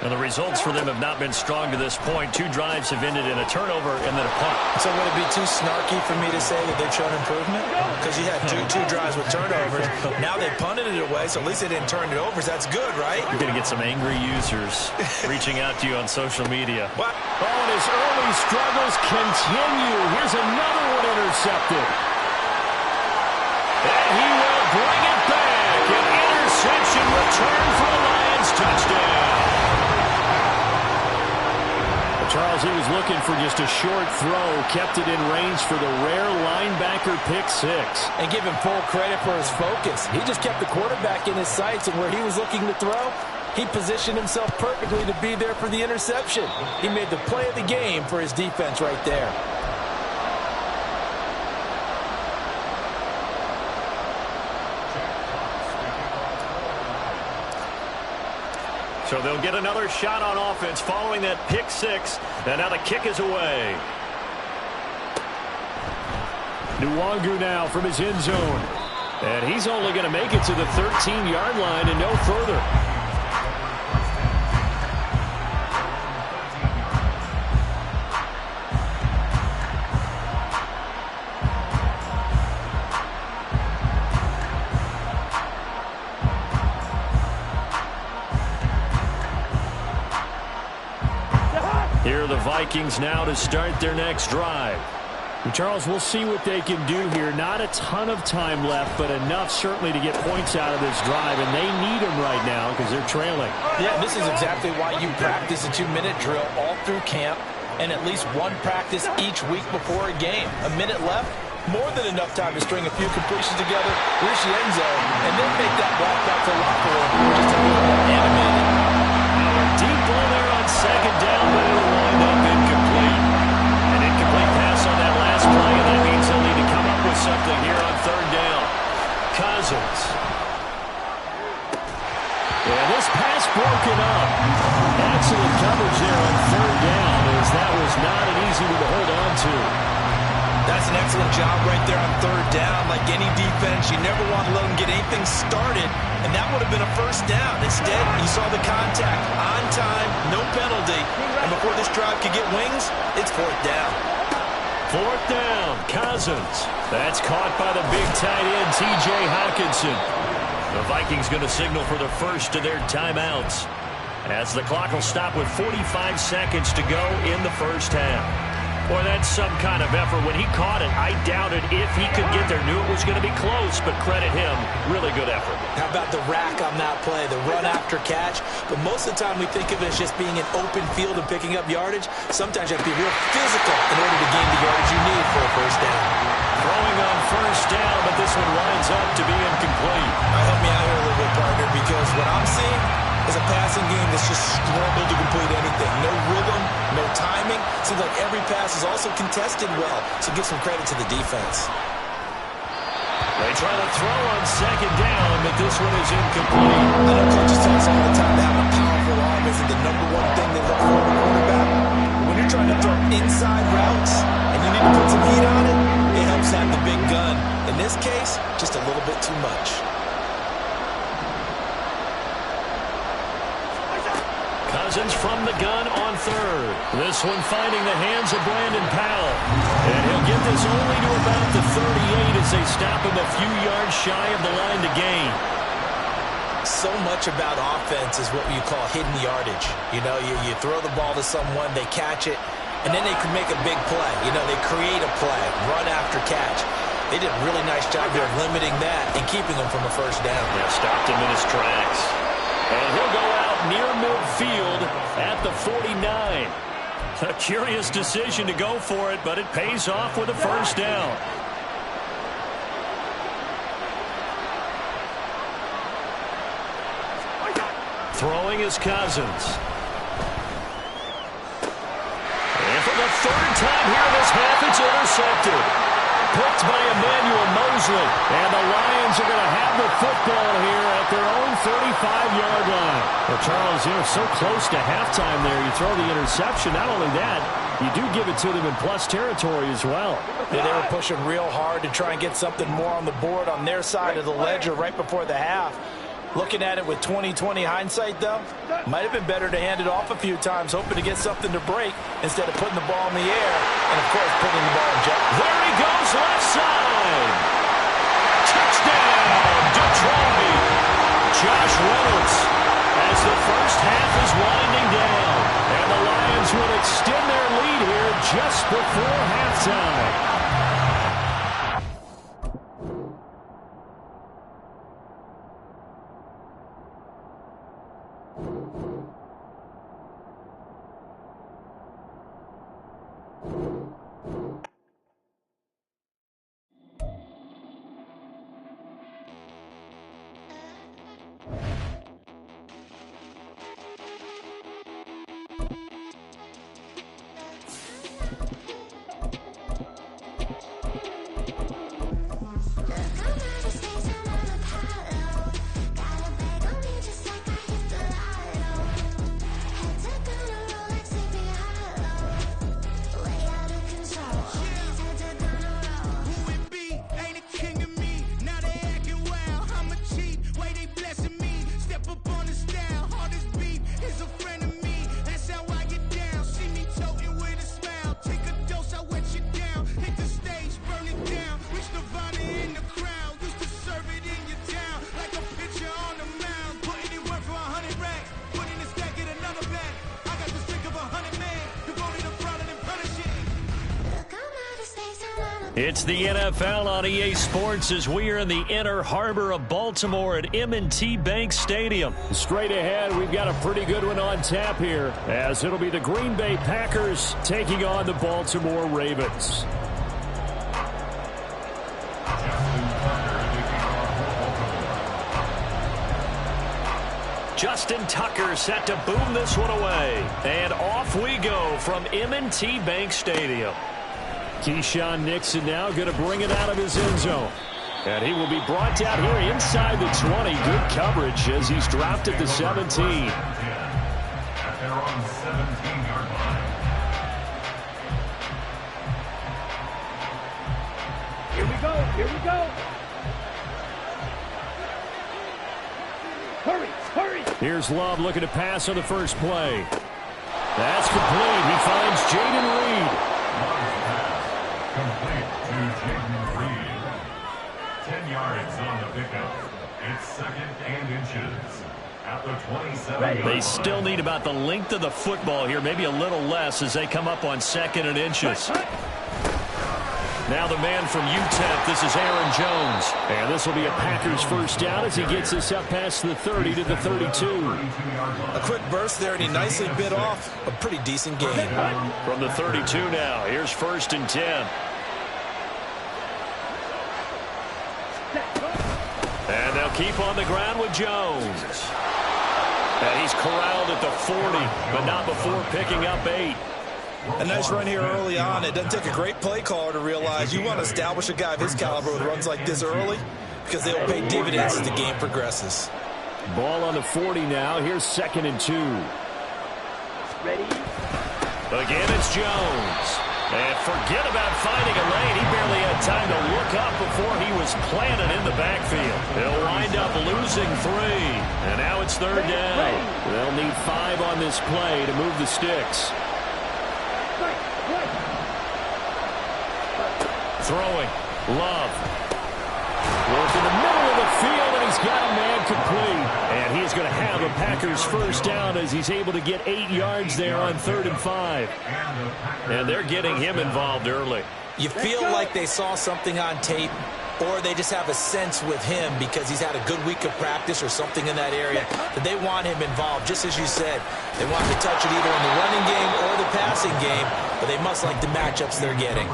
And the results for them have not been strong to this point. 2 drives have ended in a turnover and then a punt. So would it be too snarky for me to say that they've shown improvement? Because you had two drives with turnovers. Now they punted it away, so at least they didn't turn it over. So that's good, right? You're going to get some angry users reaching out to you on social media. What? Oh, and his early struggles continue. Here's another one intercepted. And he will bring it back. An interception return for the Lions. Touchdown. Charles, he was looking for just a short throw, kept it in range for the rare linebacker pick 6. And give him full credit for his focus. He just kept the quarterback in his sights, and where he was looking to throw, he positioned himself perfectly to be there for the interception. He made the play of the game for his defense right there. So they'll get another shot on offense following that pick 6. And now the kick is away. Nwangu now from his end zone. And he's only going to make it to the 13-yard line and no further. Here are the Vikings now to start their next drive. And Charles, we'll see what they can do here. Not a ton of time left, but enough certainly to get points out of this drive, and they need them right now because they're trailing. Yeah, this is exactly why you practice a 2-minute drill all through camp and at least one practice each week before a game. A minute left, more than enough time to string a few completions together, reach the end zone, and then make that walk back to the locker room just a little more animated. Deep ball there on 2nd down, but it'll wind up incomplete. An incomplete pass on that last play, and that means they'll need to come up with something here on 3rd down. Cousins. And this pass broken up. Excellent coverage there on 3rd down, as that was not an easy one to hold on to. That's an excellent job right there on 3rd down. Like any defense, you never want to let them get anything started, and that would have been a 1st down. Instead, you saw the contact on time, no penalty, and before this drive could get wings, it's 4th down. 4th down, Cousins. That's caught by the big tight end, T.J. Hockenson. The Vikings going to signal for the first of their timeouts, as the clock will stop with 45 seconds to go in the first half. Boy, that's some kind of effort. When he caught it, I doubted if he could get there. Knew it was going to be close, but credit him. Really good effort. How about the rack on that play, the run after catch? But most of the time we think of it as just being an open field and picking up yardage. Sometimes you have to be real physical in order to gain the yardage you need for a 1st down. Throwing on 1st down, but this one lines up to be incomplete. Help me out here a little bit, partner, because what I'm seeing is a passing game that's just struggled to complete anything. No rhythm, no timing. Seems like every pass is also contested well, so give some credit to the defense. They try to throw on second down, but this one is incomplete. I know coaches tell us all the time that having a powerful arm isn't the #1 thing they look for in a quarterback. When you're trying to throw inside routes and you need to put some heat on it, it helps have the big gun. In this case, just a little bit too much. Cousins from the gun on third. This one finding the hands of Brandon Powell. And he'll get this only to about the 38 as they stop him a few yards shy of the line to gain. So much about offense is what you call hidden yardage. You know, you throw the ball to someone, they catch it, and then they can make a big play. You know, they create a play, run after catch. They did a really nice job here of limiting that and keeping him from a first down. Yeah, stopped him in his tracks. And he'll go out near midfield at the 49. A curious decision to go for it, but it pays off with a first down. Throwing is Cousins. And for the third time here this half, it's intercepted. Picked by Emmanuel Mosley. And the Lions are going to have the football here at their own 35-yard line. Well, Charles, so close to halftime there. You throw the interception. Not only that, you do give it to them in plus territory as well. Yeah, they were pushing real hard to try and get something more on the board on their side of the ledger right before the half. Looking at it with 20/20 hindsight, though, might have been better to hand it off a few times, hoping to get something to break instead of putting the ball in the air and, of course, putting the ball in jeopardy. There he goes, left side. Touchdown, Detroit. Josh Reynolds as the first half is winding down. And the Lions will extend their lead here just before halftime. It's the NFL on EA Sports as we are in the inner harbor of Baltimore at M&T Bank Stadium. Straight ahead, we've got a pretty good one on tap here, as it'll be the Green Bay Packers taking on the Baltimore Ravens. Justin Tucker set to boom this one away. And off we go from M&T Bank Stadium. Keyshawn Nixon now going to bring it out of his end zone. And he will be brought down here inside the 20. Good coverage as he's dropped at the 17. At their own 17-yard line. Here we go. Here we go. Hurry. Hurry. Here's Love looking to pass on the first play. That's complete. He finds Jaden Reed. Complete to Jaden Reed. 10 yards on the pickup. It's second and inches at the 27. They still need about the length of the football here, maybe a little less as they come up on second and inches. Now the man from UTEP, this is Aaron Jones. And this will be a Packers first down as he gets this up past the 30 to the 32. A quick burst there, and he nicely bit off a pretty decent gain. From the 32 now, here's first and 10. And they'll keep on the ground with Jones. And he's corralled at the 40, but not before picking up 8. A nice run here early on. It doesn't take a great play caller to realize you want to establish a guy of his caliber with runs like this early because they will pay dividends as the game progresses. Ball on the 40 now. Here's 2nd and 2. Ready? Again, it's Jones. And forget about finding a lane. He barely had time to look up before he was planted in the backfield. He'll wind up losing 3. And now it's 3rd down. They'll need 5 on this play to move the sticks. Throwing. Love. Goes in the middle of the field, and he's got a man complete. And he's going to have a Packers first down as he's able to get 8 yards there on 3rd and 5. And they're getting him involved early. You feel like they saw something on tape, or they just have a sense with him because he's had a good week of practice or something in that area that they want him involved. Just as you said, they want to touch it either in the running game or the passing game, but they must like the matchups they're getting.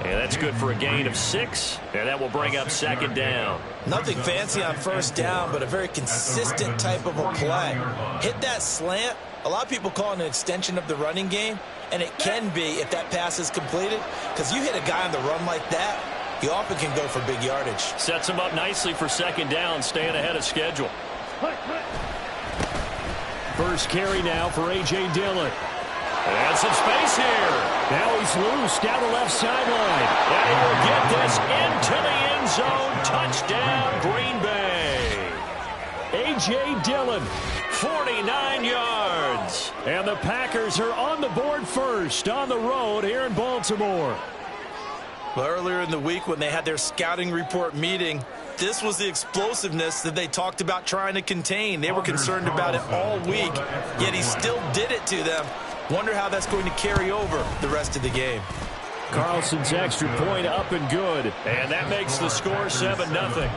And that's good for a gain of 6, and that will bring up 2nd down. Nothing fancy on 1st down, but a very consistent type of a play. Hit that slant. A lot of people call it an extension of the running game, and it can be if that pass is completed, because you hit a guy on the run like that, he often can go for big yardage. Sets him up nicely for 2nd down, staying ahead of schedule. First carry now for A.J. Dillon. And some space here. Now he's loose down the left sideline. And he will get this into the end zone. Touchdown, Green Bay. A.J. Dillon, 49 yards. And the Packers are on the board first on the road here in Baltimore. Well, earlier in the week when they had their scouting report meeting, this was the explosiveness that they talked about trying to contain. They were concerned about it all week, yet he still did it to them. Wonder how that's going to carry over the rest of the game. Carlson's extra point up and good. And that makes the score 7-0. Ravens nothing.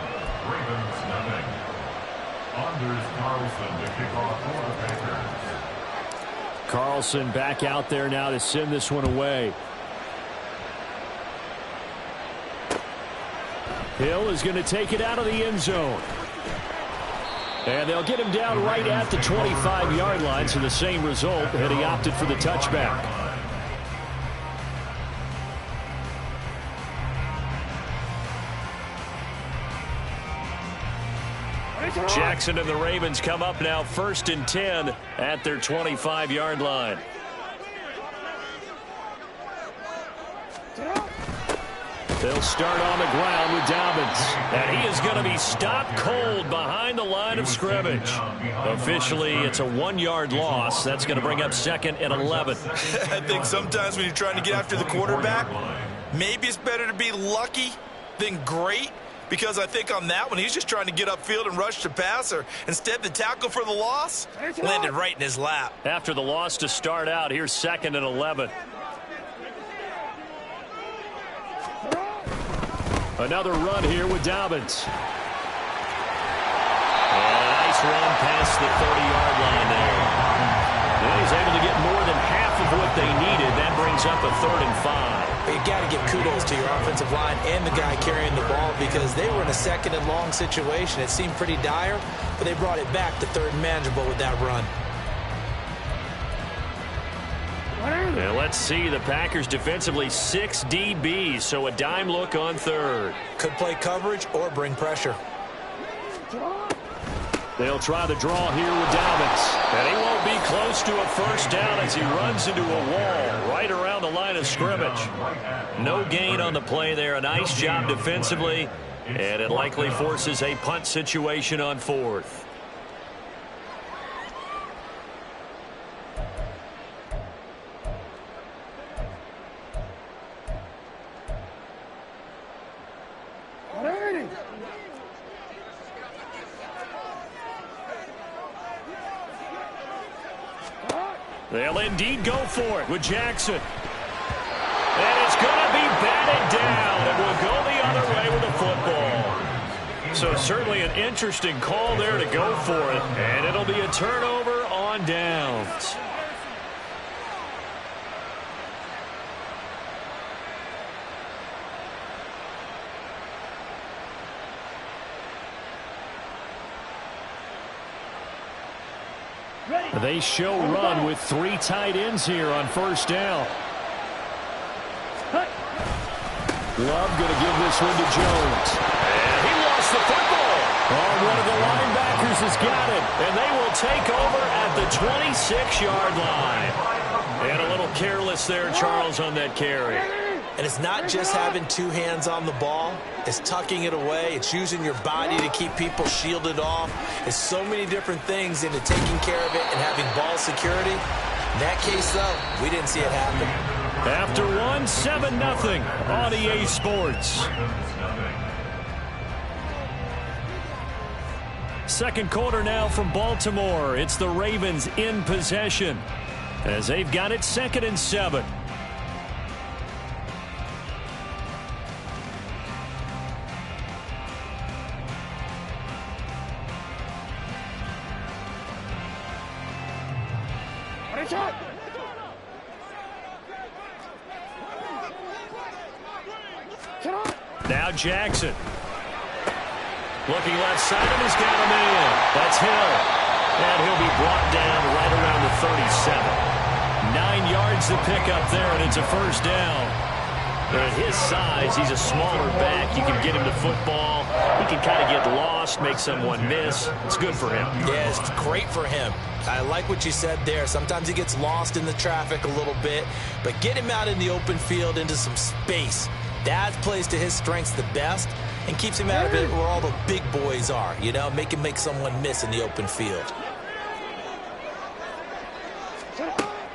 Anders Carlson to kick off for the Packers. Carlson back out there now to send this one away. Hill is going to take it out of the end zone. And they'll get him down right at the 25-yard line, so the same result, and he opted for the touchback. Jackson and the Ravens come up now 1st and 10 at their 25-yard line. They'll start on the ground with Dobbins. And he is going to be stopped cold behind the line of scrimmage. Officially, it's a 1-yard loss. That's going to bring up 2nd and 11. I think sometimes when you're trying to get after the quarterback, maybe it's better to be lucky than great. Because I think on that one, he's just trying to get upfield and rush the passer. Instead, the tackle for the loss landed right in his lap. After the loss to start out, here's 2nd and 11. Another run here with Dobbins. And a nice run past the 30-yard line there. And he's able to get more than half of what they needed. That brings up a 3rd and 5. You got to give kudos to your offensive line and the guy carrying the ball because they were in a 2nd and long situation. It seemed pretty dire, but they brought it back to 3rd and manageable with that run. And let's see, the Packers defensively 6 DBs, so a dime look on 3rd. Could play coverage or bring pressure. They'll try the draw here with Dobbins. And he won't be close to a first down as he runs into a wall right around the line of scrimmage. No gain on the play there. A nice job defensively, and it likely forces a punt situation on 4th. They'll indeed go for it with Jackson. And it's going to be batted down, and will go the other way with the football. So certainly an interesting call there to go for it, and it'll be a turnover on downs. They show run with 3 tight ends here on first down. Love going to give this one to Jones. And he lost the football. Oh, one of the linebackers has got it. And they will take over at the 26-yard line. And a little careless there, Charles, on that carry. And it's not just having 2 hands on the ball. It's tucking it away. It's using your body to keep people shielded off. It's so many different things into taking care of it and having ball security. In that case, though, we didn't see it happen. After 1, 7-0 on EA Sports. Second quarter now from Baltimore. It's the Ravens in possession as they've got it 2nd and 7. Now Jackson. Looking left side, and he's got him in. That's Hill. And he'll be brought down right around the 37. 9 yards to pick up there, and it's a first down. At his size, he's a smaller back. You can get him to football. He can kind of get lost, make someone miss. It's good for him. Yeah, it's great for him. I like what you said there. Sometimes he gets lost in the traffic a little bit, but get him out in the open field into some space. That plays to his strengths the best and keeps him out of it where all the big boys are, you know, make someone miss in the open field.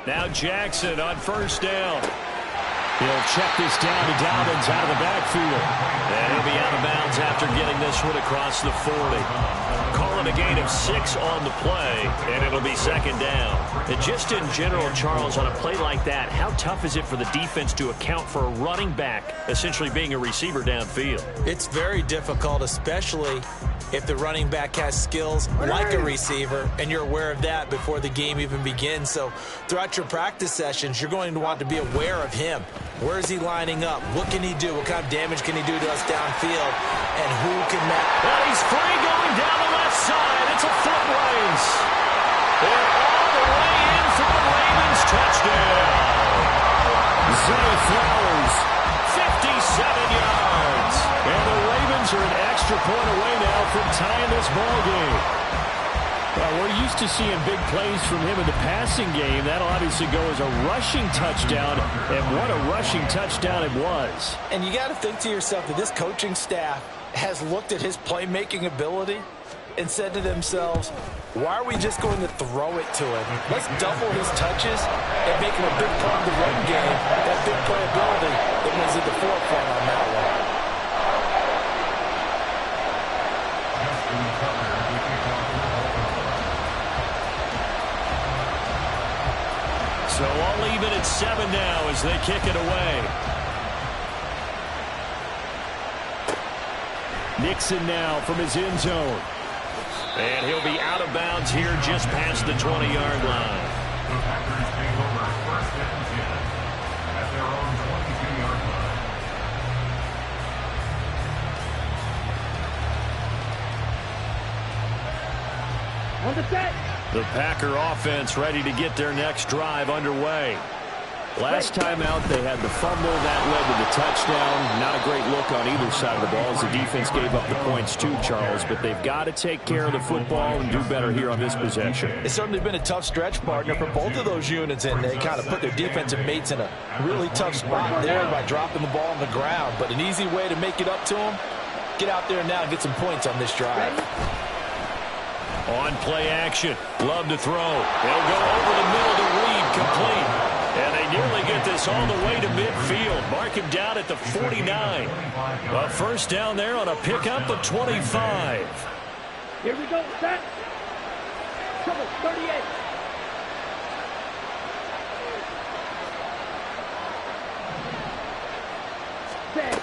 Now Jackson on first down. He'll check this down to Dobbins out of the backfield. And he'll be out of bounds after getting this one across the 40. Calling a gain of 6 on the play, and it'll be 2nd down. And just in general, Charles, on a play like that, how tough is it for the defense to account for a running back essentially being a receiver downfield? It's very difficult, especially if the running back has skills like a receiver, and you're aware of that before the game even begins. So throughout your practice sessions, you're going to want to be aware of him. Where is he lining up? What can he do? What kind of damage can he do to us downfield? And who can that? Well, he's free going down the left side. It's a foot race. And all the way in for the Ravens touchdown. Zay Flowers, 57 yards. And the Ravens are an extra point away now from tying this ball game. Well, we're used to seeing big plays from him in the passing game. That'll obviously go as a rushing touchdown, and what a rushing touchdown it was. And you got to think to yourself that this coaching staff has looked at his playmaking ability and said to themselves, why are we just going to throw it to him? Let's double his touches and make him a big part of the run game. That big playability that was at the forefront on that one. So all even at 7 now as they kick it away. Nixon now from his end zone. And he'll be out of bounds here just past the 20-yard line. The Packers take over 1st and 10 at their own 22-yard line. On the set. The Packer offense ready to get their next drive underway. Last time out, they had the fumble that led to the touchdown. Not a great look on either side of the ball as the defense gave up the points too, Charles. But they've got to take care of the football and do better here on this possession. It's certainly been a tough stretch, partner, for both of those units, and they kind of put their defensive mates in a really tough spot there by dropping the ball on the ground. But an easy way to make it up to them, get out there now and get some points on this drive. On play action, Love to throw. They'll go over the middle to Reed, complete. And they nearly get this all the way to midfield. Mark him down at the 49. A first down there on a pickup of 25. Here we go, set. Trouble, 38. Set.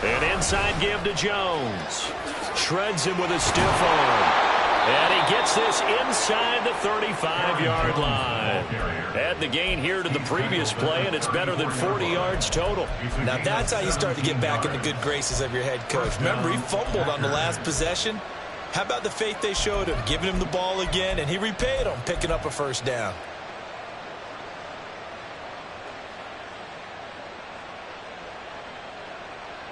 An inside give to Jones. Shreds him with a stiff arm. And he gets this inside the 35-yard line. Add the gain here to the previous play, and it's better than 40 yards total. Now that's how you start to get back in the good graces of your head coach. Remember, he fumbled on the last possession. How about the faith they showed him, giving him the ball again, and he repaid them, picking up a first down.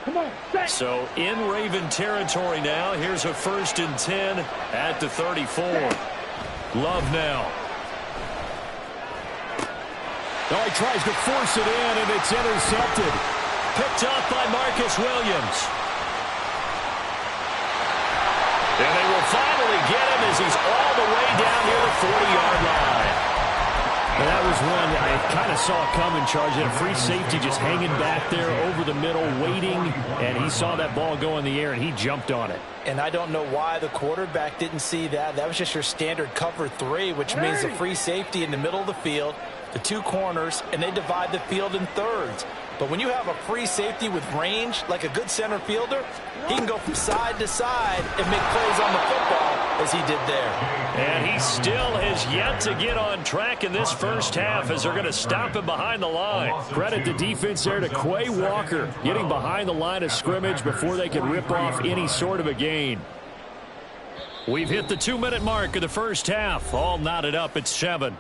Come on, set. So in Raven territory now. Here's a 1st and 10 at the 34. Love now. Oh, he tries to force it in, and it's intercepted. Picked up by Marcus Williams. And they will finally get him as he's all the way down near the 40-yard line. And that was one I kind of saw coming, Charge. A free safety just hanging back there over the middle, waiting, and he saw that ball go in the air, and he jumped on it. And I don't know why the quarterback didn't see that. That was just your standard cover 3, which means the free safety in the middle of the field, the 2 corners, and they divide the field in thirds. But when you have a free safety with range, like a good center fielder, he can go from side to side and make plays on the football as he did there. And he still has yet to get on track in this first half as they're going to stop him behind the line. Credit the defense there to Quay Walker getting behind the line of scrimmage before they can rip off any sort of a gain. We've hit the 2-minute mark of the first half. All knotted up at 7.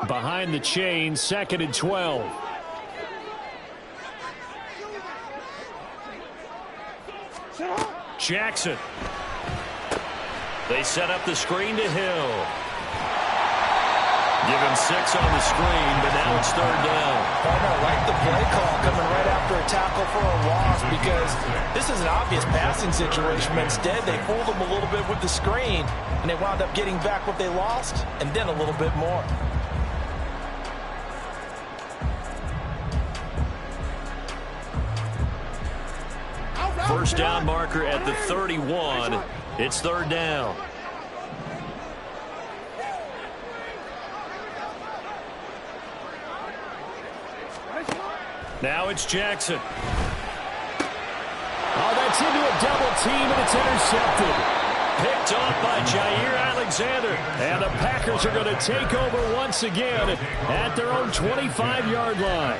Behind the chain, 2nd and 12. Jackson. They set up the screen to Hill. Give him 6 on the screen, but now it's 3rd down. I like the play call coming right after a tackle for a loss, because this is an obvious passing situation, but instead they fooled them a little bit with the screen, and they wound up getting back what they lost, and then a little bit more. First down marker at the 31. It's 3rd down. Now it's Jackson. Oh, that's into a double team, and it's intercepted. Picked off by Jair Alexander. And the Packers are going to take over once again at their own 25-yard line.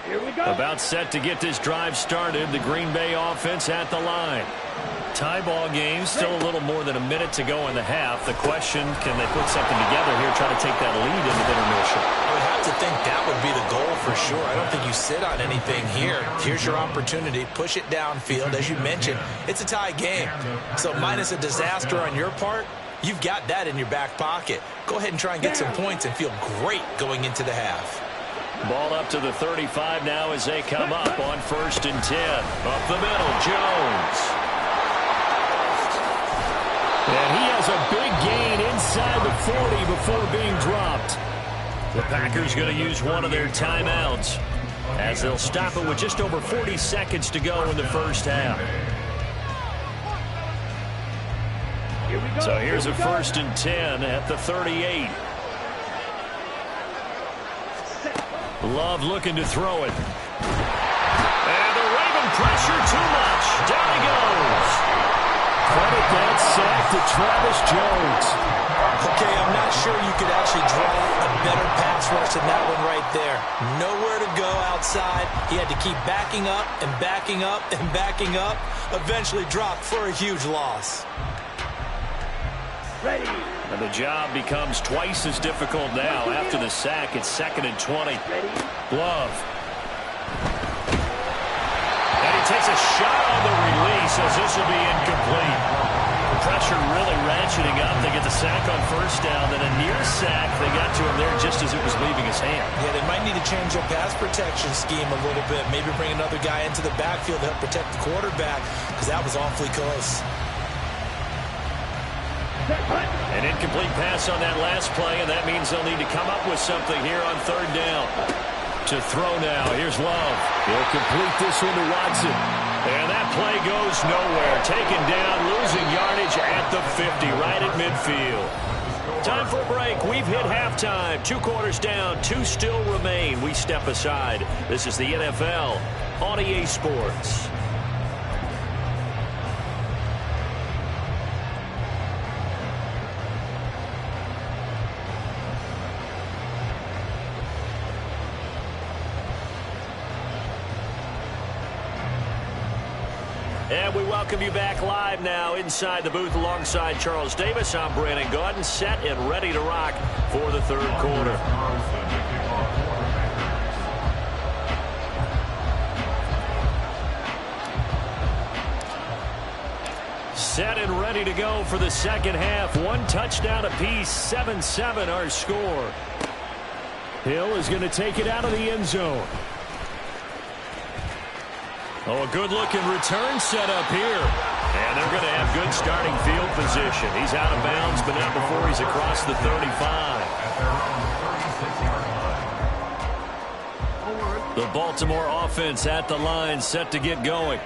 Here we go. About set to get this drive started. The Green Bay offense at the line. Tie ball game, still a little more than a minute to go in the half. The question, can they put something together here, try to take that lead into the intermission? I would have to think that would be the goal for sure. I don't think you sit on anything here. Here's your opportunity. Push it downfield. As you mentioned, it's a tie game. So minus a disaster on your part, you've got that in your back pocket. Go ahead and try and get some points and feel great going into the half. Ball up to the 35 now as they come up on 1st and 10. Up the middle, Jones. And he has a big gain inside the 40 before being dropped. The Packers going to use one of their timeouts as they'll stop it with just over 40 seconds to go in the first half. So here's a 1st and 10 at the 38. Love looking to throw it. And the Raven pressure too much. Down he goes. Credit that sack to Travis Jones. Okay, I'm not sure you could actually draw a better pass rush than that one right there. Nowhere to go outside. He had to keep backing up and backing up and backing up. Eventually dropped for a huge loss. Ready. And the job becomes twice as difficult now. After the sack, it's 2nd and 20. Love. And he takes a shot on the release as this will be incomplete. Pressure really ratcheting up. They get the sack on 1st down. Then a near sack. They got to him there just as it was leaving his hand. Yeah, they might need to change their pass protection scheme a little bit. Maybe bring another guy into the backfield to help protect the quarterback, because that was awfully close. An incomplete pass on that last play, and that means they'll need to come up with something here on 3rd down. To throw now, here's Love. He'll complete this one to Watson. And that play goes nowhere. Taken down, losing yardage at the 50, right at midfield. Time for a break. We've hit halftime. 2 quarters down. 2 still remain. We step aside. This is the NFL on EA Sports. And we welcome you back live now inside the booth alongside Charles Davis. I'm Brandon Gaudin, set and ready to rock for the 3rd quarter. Set and ready to go for the 2nd half. 1 touchdown apiece, 7-7 our score. Hill is going to take it out of the end zone. Oh, a good-looking return set up here. And they're going to have good starting field position. He's out of bounds, but not before he's across the 35. The Baltimore offense at the line, set to get going.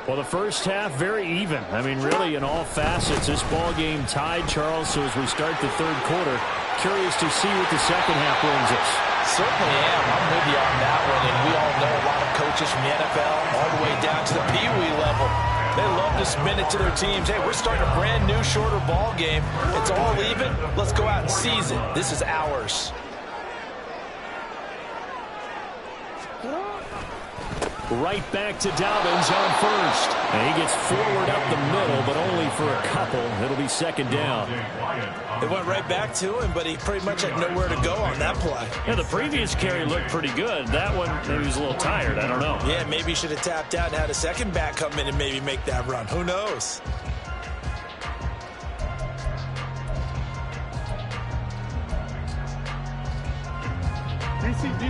Well, the first half, very even. I mean, really, in all facets, this ball game tied, Charles. So as we start the 3rd quarter, curious to see what the 2nd half brings us. Certainly am. I'm with you on that one. And we all know a lot of coaches from the NFL all the way down to the Pee Wee level. They love to spin it to their teams. Hey, we're starting a brand new, shorter ball game. It's all even. Let's go out and seize it. This is ours. Right back to Dobbins on first. And he gets forward up the middle, but only for a couple. It'll be 2nd down. It went right back to him, but he pretty much had nowhere to go on that play. Yeah, the previous carry looked pretty good. That one, maybe he was a little tired. I don't know. Yeah, maybe he should have tapped out and had a second back come in and maybe make that run. Who knows?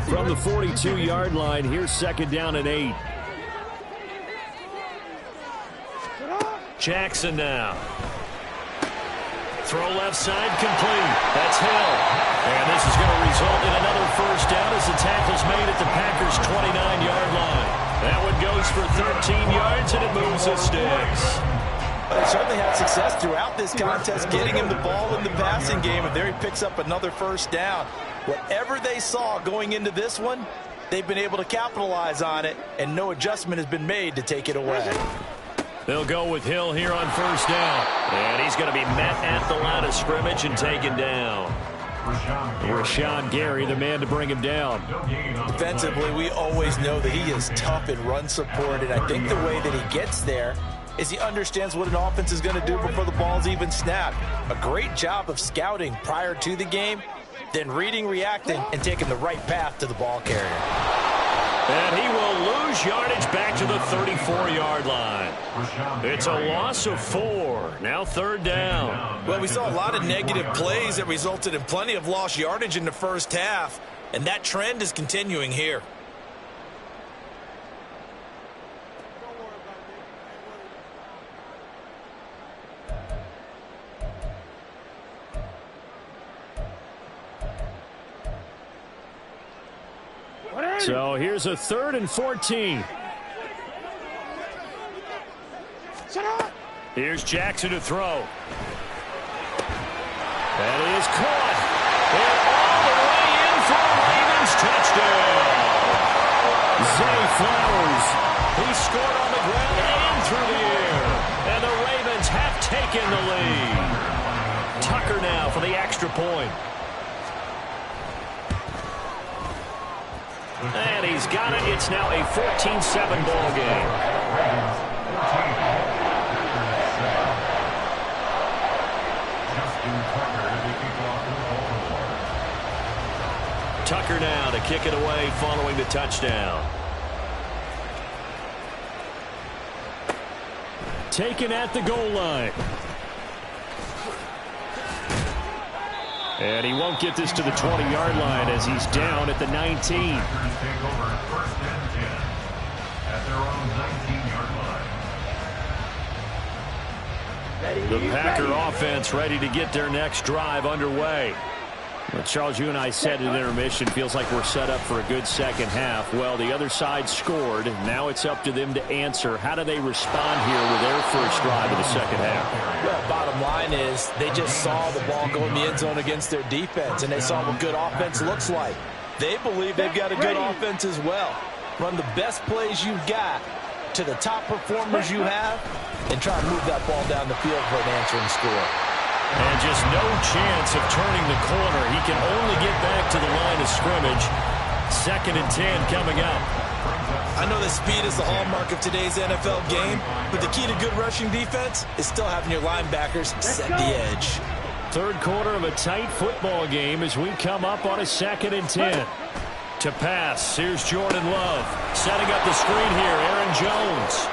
From the 42-yard line, here's 2nd down and 8. Jackson now. Throw left side complete. That's Hill. And this is going to result in another 1st down as the tackle's made at the Packers' 29-yard line. That one goes for 13 yards, and it moves the sticks. They certainly had success throughout this contest, getting him the ball in the passing game, and there he picks up another 1st down. Whatever they saw going into this one, they've been able to capitalize on it, and no adjustment has been made to take it away. They'll go with Hill here on 1st down. And he's going to be met at the line of scrimmage and taken down. Rashawn Gary, the man to bring him down. Defensively, we always know that he is tough in run support, and I think the way that he gets there is he understands what an offense is going to do before the ball's even snapped. A great job of scouting prior to the game, then reading, reacting, and taking the right path to the ball carrier. And he will lose yardage back to the 34-yard line. It's a loss of 4. Now 3rd down. Well, we saw a lot of negative plays that resulted in plenty of lost yardage in the 1st half, and that trend is continuing here. So here's a 3rd and 14. Here's Jackson to throw. That is caught. And all the way in for a Ravens touchdown. Zay Flowers. He scored on the ground and through the air. And the Ravens have taken the lead. Tucker now for the extra point. And he's got it. It's now a 14-7 ball game. Tucker now to kick it away following the touchdown. Taken at the goal line. And he won't get this to the 20-yard line as he's down at the 19. The Packer offense ready to get their next drive underway. Well, Charles, you and I said at intermission, feels like we're set up for a good second half. Well, the other side scored. Now it's up to them to answer. How do they respond here with their first drive of the second half? Well, bottom line is they just saw the ball go in the end zone against their defense, and they saw what good offense looks like. They believe they've got a good offense as well. Run the best plays you've got to the top performers you have, and try and move that ball down the field for an answering score. And just no chance of turning the corner. He can only get back to the line of scrimmage. 2nd and 10 coming up. I know that speed is the hallmark of today's NFL game, but the key to good rushing defense is still having your linebackers set the edge. Third quarter of a tight football game as we come up on a 2nd and 10. To pass, here's Jordan Love. Setting up the screen here, Aaron Jones.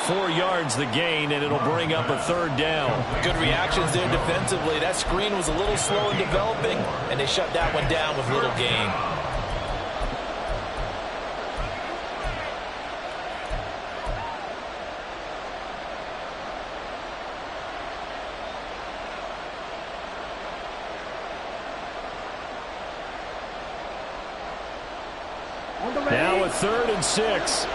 4 yards the gain, and it'll bring up a 3rd down. Good reactions there defensively. That screen was a little slow in developing, and they shut that one down with little gain. Now a 3rd and 6.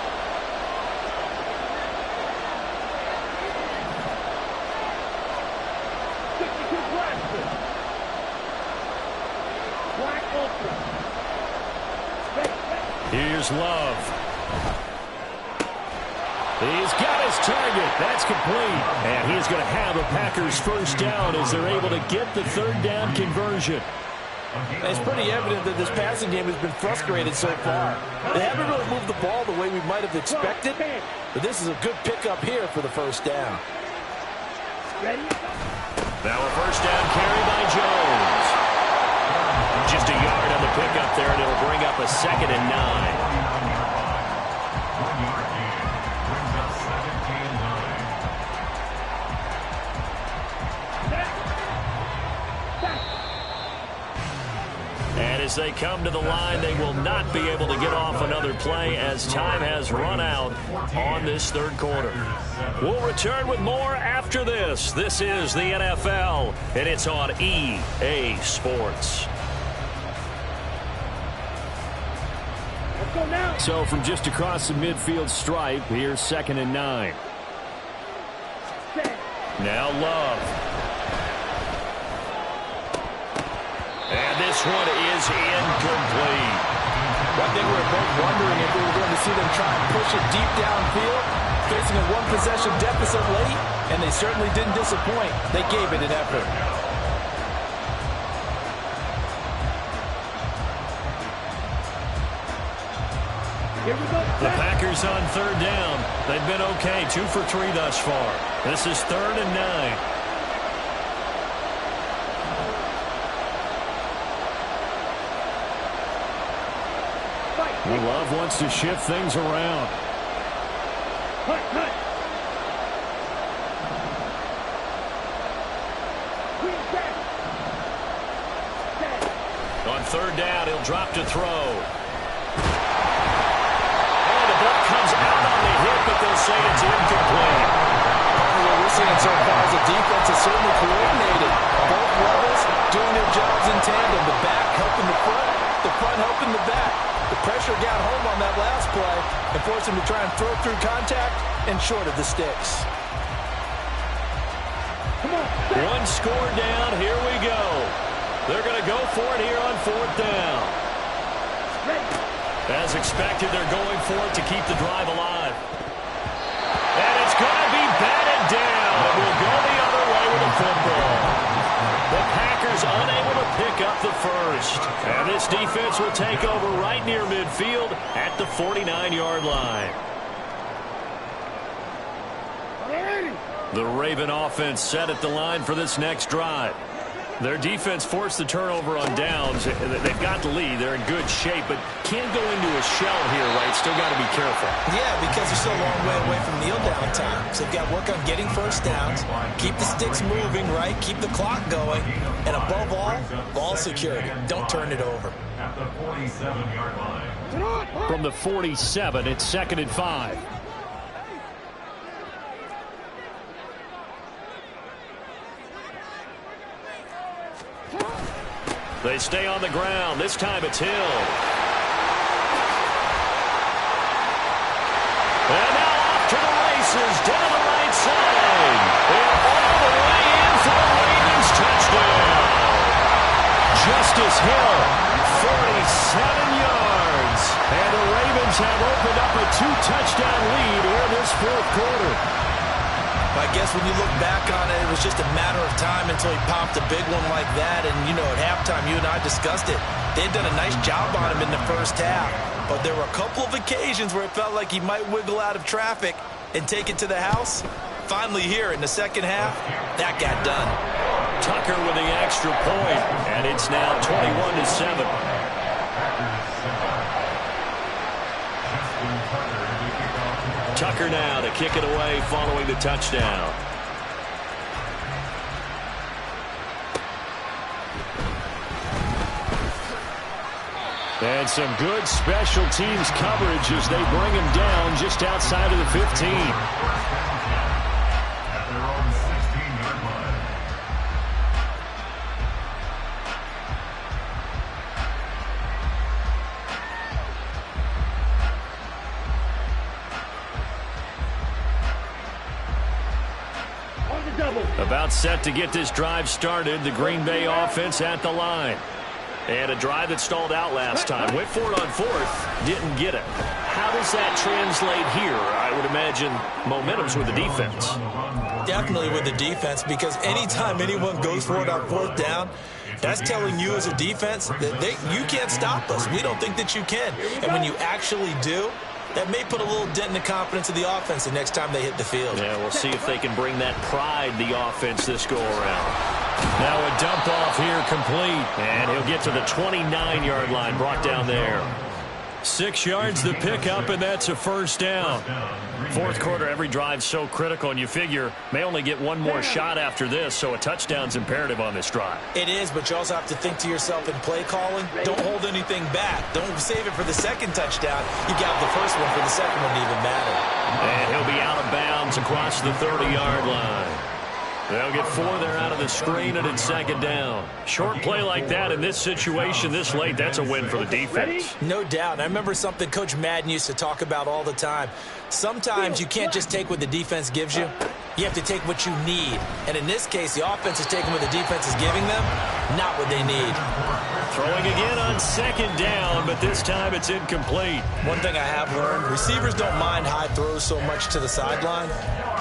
Here's Love. He's got his target. That's complete. And he's going to have a Packers first down as they're able to get the 3rd down conversion. It's pretty evident that this passing game has been frustrated so far. They haven't really moved the ball the way we might have expected, but this is a good pickup here for the first down. Now a first down carry by Jones. Just a yard on the pickup there, and it'll bring up a 2nd and 9. And as they come to the line, they will not be able to get off another play as time has run out on this 3rd quarter. We'll return with more after this. This is the NFL, and it's on EA Sports. So from just across the midfield stripe, here's 2nd and 9. Now Love. And this one is incomplete. I think we were both wondering if we were going to see them try and push it deep downfield, facing a 1-possession deficit late, and they certainly didn't disappoint. They gave it an effort. The Packers on 3rd down. They've been okay, 2 for 3 thus far. This is 3rd and 9. Well, Love wants to shift things around. On 3rd down, he'll drop to throw. And the ball comes out on the hit, but they'll say it's incomplete. What we're seeing so far is the defense is certainly coordinated. Both levels doing their jobs in tandem. The back helping the front helping the back. The pressure got home on that last play and forced him to try and throw through contact and short of the sticks. One score down. Here we go. They're going to go for it here on 4th down. As expected, they're going for it to keep the drive alive. And it's going to be batted down. It will go the other way with the football. The Packers unable to pick up the first. And this defense will take over right near midfield at the 49-yard line. The Raven offense set at the line for this next drive. Their defense forced the turnover on downs. They've got the lead. They're in good shape, but can't go into a shell here, right? Still got to be careful. Yeah, because they're still a long way away from kneel down time. So they've got to work on getting first downs, keep the sticks moving, right? Keep the clock going. And above all, ball security. Don't turn it over. At the 47-yard line. From the 47, it's 2nd and 5. They stay on the ground. This time it's Hill. And now off to the races down the right side. And all the way in for the Ravens touchdown. Justice Hill, 47 yards. And the Ravens have opened up a 2-touchdown lead here in this fourth quarter. I guess when you look back on it, it was just a matter of time until he popped a big one like that. And, you know, at halftime, you and I discussed it. They had done a nice job on him in the first half. But there were a couple of occasions where it felt like he might wiggle out of traffic and take it to the house. Finally here in the second half, that got done. Tucker with the extra point, and it's now 21-7. Tucker now to kick it away following the touchdown. And some good special teams coverage as they bring him down just outside of the 15. At their own 16-yard line. About set to get this drive started. The Green Bay offense at the line. And a drive that stalled out last time. Went for it on fourth. Didn't get it. How does that translate here? I would imagine momentum's with the defense. Definitely with the defense, because anytime anyone goes for it on fourth down, that's telling you as a defense that you can't stop us. We don't think that you can. And when you actually do, that may put a little dent in the confidence of the offense the next time they hit the field. Yeah, we'll see if they can bring that pride, the offense, this go-around. Now a dump off here complete. And he'll get to the 29-yard line, brought down there. 6 yards the pickup, and that's a first down. Fourth quarter, every drive's so critical, and you figure may only get one more shot after this, so a touchdown's imperative on this drive. It is, but you also have to think to yourself in play calling, don't hold anything back. Don't save it for the second touchdown. You got the first one for the second one to even matter. And he'll be out of bounds across the 30-yard line. They'll get 4 there out of the screen, and it's second down. Short play like that in this situation this late, that's a win for the defense. No doubt. I remember something Coach Madden used to talk about all the time. Sometimes you can't just take what the defense gives you. You have to take what you need. And in this case, the offense is taking what the defense is giving them, not what they need. Throwing again on second down, but this time it's incomplete. One thing I have learned, receivers don't mind high throws so much to the sideline,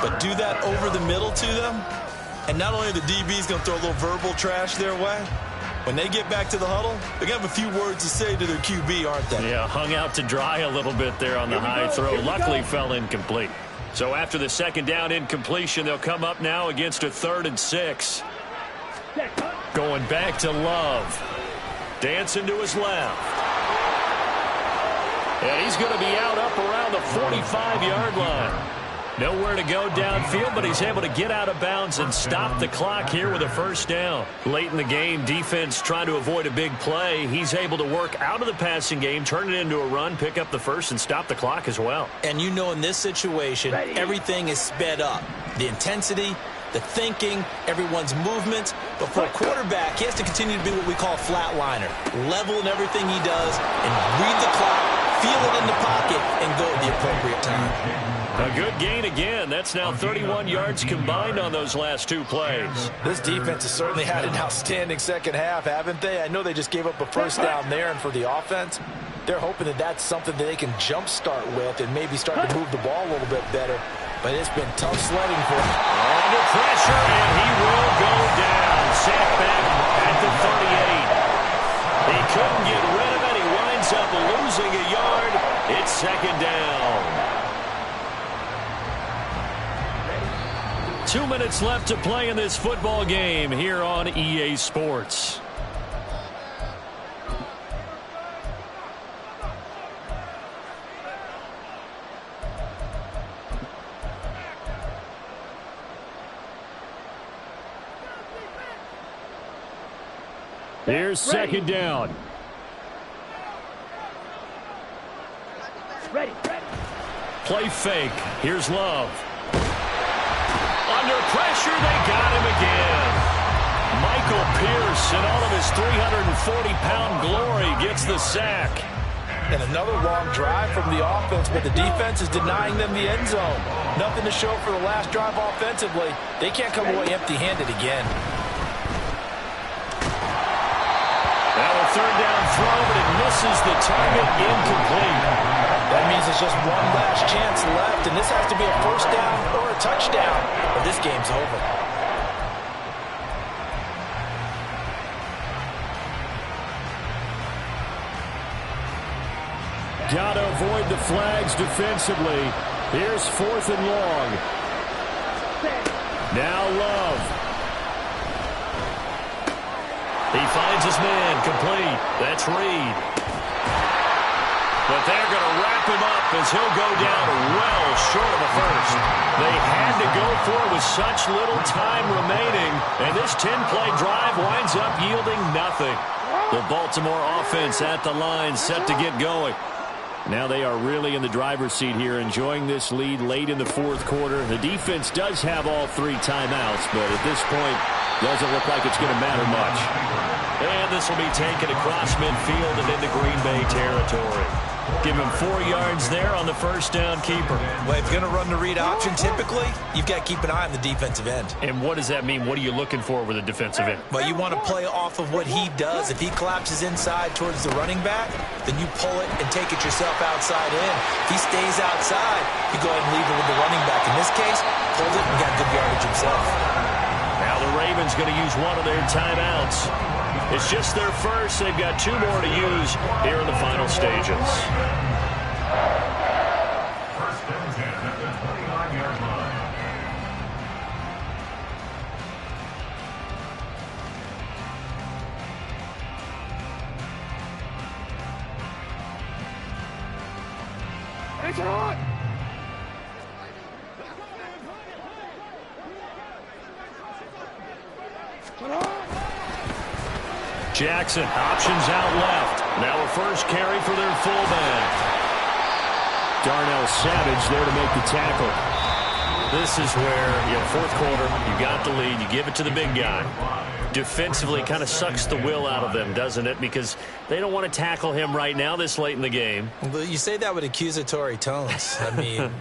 but do that over the middle to them, and not only are the DBs going to throw a little verbal trash their way, when they get back to the huddle, they're going to have a few words to say to their QB, aren't they? Yeah, hung out to dry a little bit there on the high throw. Luckily fell incomplete. So after the second down incompletion, they'll come up now against a 3rd and 6. Going back to Love. Dancing to his left. And he's going to be out up around the 45-yard line. Nowhere to go downfield, but he's able to get out of bounds and stop the clock here with a first down. Late in the game, defense trying to avoid a big play. He's able to work out of the passing game, turn it into a run, pick up the first, and stop the clock as well. And you know in this situation, everything is sped up. The intensity, the thinking, everyone's movement. But for a quarterback, he has to continue to be what we call a flatliner. Level in everything he does and read the clock, feel it in the pocket, and go at the appropriate time. A good gain again. That's now 31 yards combined on those last 2 plays. This defense has certainly had an outstanding second half, haven't they? I know they just gave up a first down there, and for the offense, they're hoping that that's something that they can jumpstart with and maybe start to move the ball a little bit better. But it's been tough sledding for him. Under pressure, and he will go down. Sacked back at the 38. He couldn't get rid of it. He winds up losing a yard. It's second down. 2 minutes left to play in this football game here on EA Sports. Here's second down. Ready. Play fake. Here's Love. Under pressure, they got him again. Mike Michael Pierce, in all of his 340-pound glory, gets the sack. And another long drive from the offense, but the defense is denying them the end zone. Nothing to show for the last drive offensively. They can't come away empty-handed again. Now a third down throw, but it misses the target, incomplete. That means there's just one last chance left, and this has to be a first down or a touchdown, or this game's over. Got to avoid the flags defensively. Here's 4th and long. Now Love. He finds his man, complete. That's Reed. But they're going to wrap him up as he'll go down well short of a first. They had to go for it with such little time remaining, and this 10-play drive winds up yielding nothing. The Baltimore offense at the line, set to get going. Now they are really in the driver's seat here, enjoying this lead late in the 4th quarter. The defense does have all 3 timeouts, but at this point, doesn't look like it's going to matter much. And this will be taken across midfield and into Green Bay territory. Give him 4 yards there on the first down keeper. Well, if you're going to run the read option, typically, you've got to keep an eye on the defensive end. And what does that mean? What are you looking for with a defensive end? Well, you want to play off of what he does. If he collapses inside towards the running back, then you pull it and take it yourself outside in. If he stays outside, you go ahead and leave it with the running back. In this case, pulled it and got good yardage himself. Now the Ravens going to use one of their timeouts. It's just their first. They've got 2 more to use here in the final stages. First and 10 at the 29-yard line. It's on! Jackson, options out left. Now a first carry for their fullback. Darnell Savage there to make the tackle. This is where, 4th quarter, you got the lead, you give it to the big guy. Defensively kind of sucks the will out of them, doesn't it? Because they don't want to tackle him right now this late in the game. Well, you say that with accusatory tones. I mean,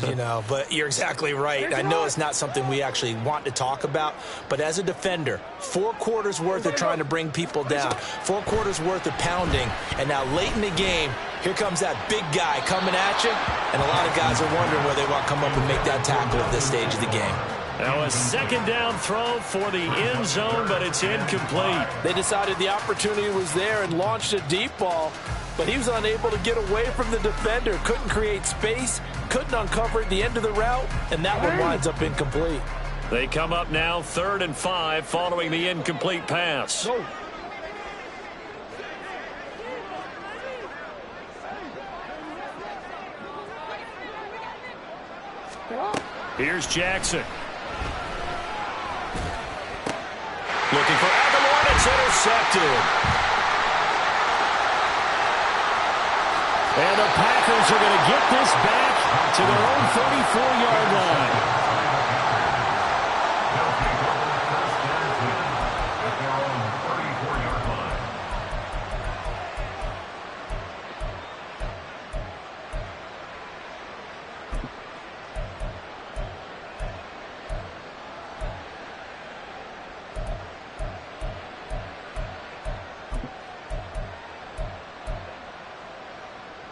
but you're exactly right. I know it's not something we actually want to talk about, but as a defender, 4 quarters worth of trying to bring people down, 4 quarters worth of pounding, and now late in the game, here comes that big guy coming at you, and a lot of guys are wondering where they want to come up and make that tackle at this stage of the game. Now a second down throw for the end zone, but it's incomplete. They decided the opportunity was there and launched a deep ball, but he was unable to get away from the defender. Couldn't create space, couldn't uncover the end of the route, and that one winds up incomplete. They come up now 3rd and 5 following the incomplete pass. Go. Here's Jackson. Looking for Aguilar. It's intercepted. And the Packers are going to get this back to their own 34-yard line.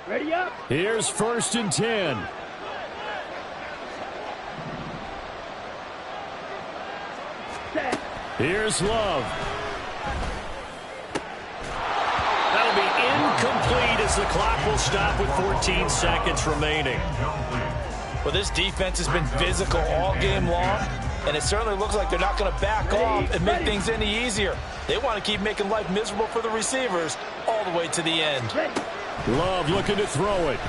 Ready up. Here's 1st and 10. Set. Here's Love. That'll be incomplete as the clock will stop with 14 seconds remaining. Well, this defense has been physical all game long, and it certainly looks like they're not going to back off and make things any easier. They want to keep making life miserable for the receivers all the way to the end. Love looking to throw it.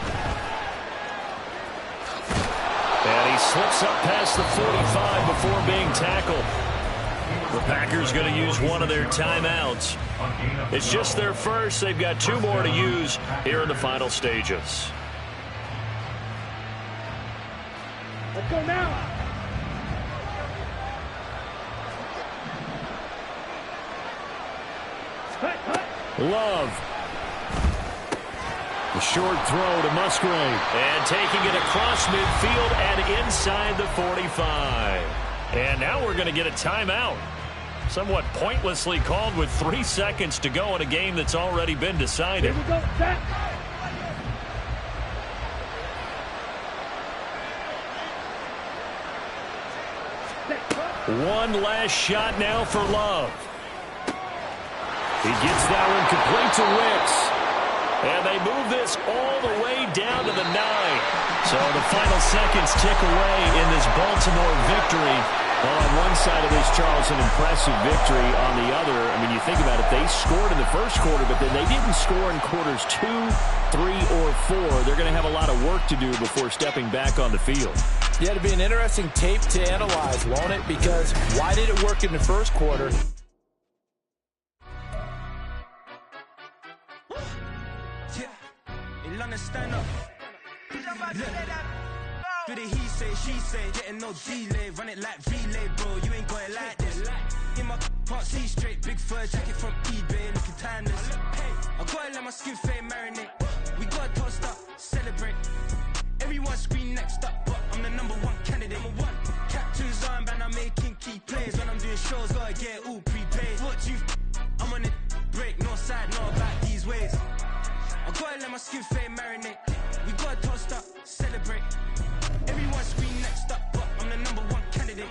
And he slips up past the 45 before being tackled. The Packers going to use one of their timeouts. It's just their first. They've got 2 more to use here in the final stages. Let's go now. Love. The short throw to Musgrave. And taking it across midfield and inside the 45. And now we're going to get a timeout. Somewhat pointlessly called with 3 seconds to go in a game that's already been decided. Here we go, set. One last shot now for Love. He gets that one complete to Wicks. And they move this all the way down to the 9. So the final seconds tick away in this Baltimore victory. Well, on one side of this, Charles, an impressive victory. On the other, I mean, you think about it, they scored in the first quarter, but then they didn't score in quarters 2, 3, or 4. They're going to have a lot of work to do before stepping back on the field. Yeah, it'll be an interesting tape to analyze, won't it? Because why did it work in the first quarter? Stand up. Do the he say, she say, getting no delay, run it like relay, bro. You ain't got it like this. In my can't see straight, big fur jacket from eBay, looking timeless. I gotta let my skin fade marinate. We gotta toast up, celebrate. Everyone scream next up, but I'm the #1 candidate. Captain's armband, I'm making key plays. When I'm doing shows, gotta get all prepaid. What you? I'm on it, break, no side, no back these ways. I gotta let my skin fade marinate. We gotta toast up, celebrate. Everyone scream next up, but I'm the #1 candidate.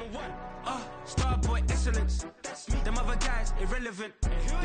Starboy excellence. Them other guys irrelevant.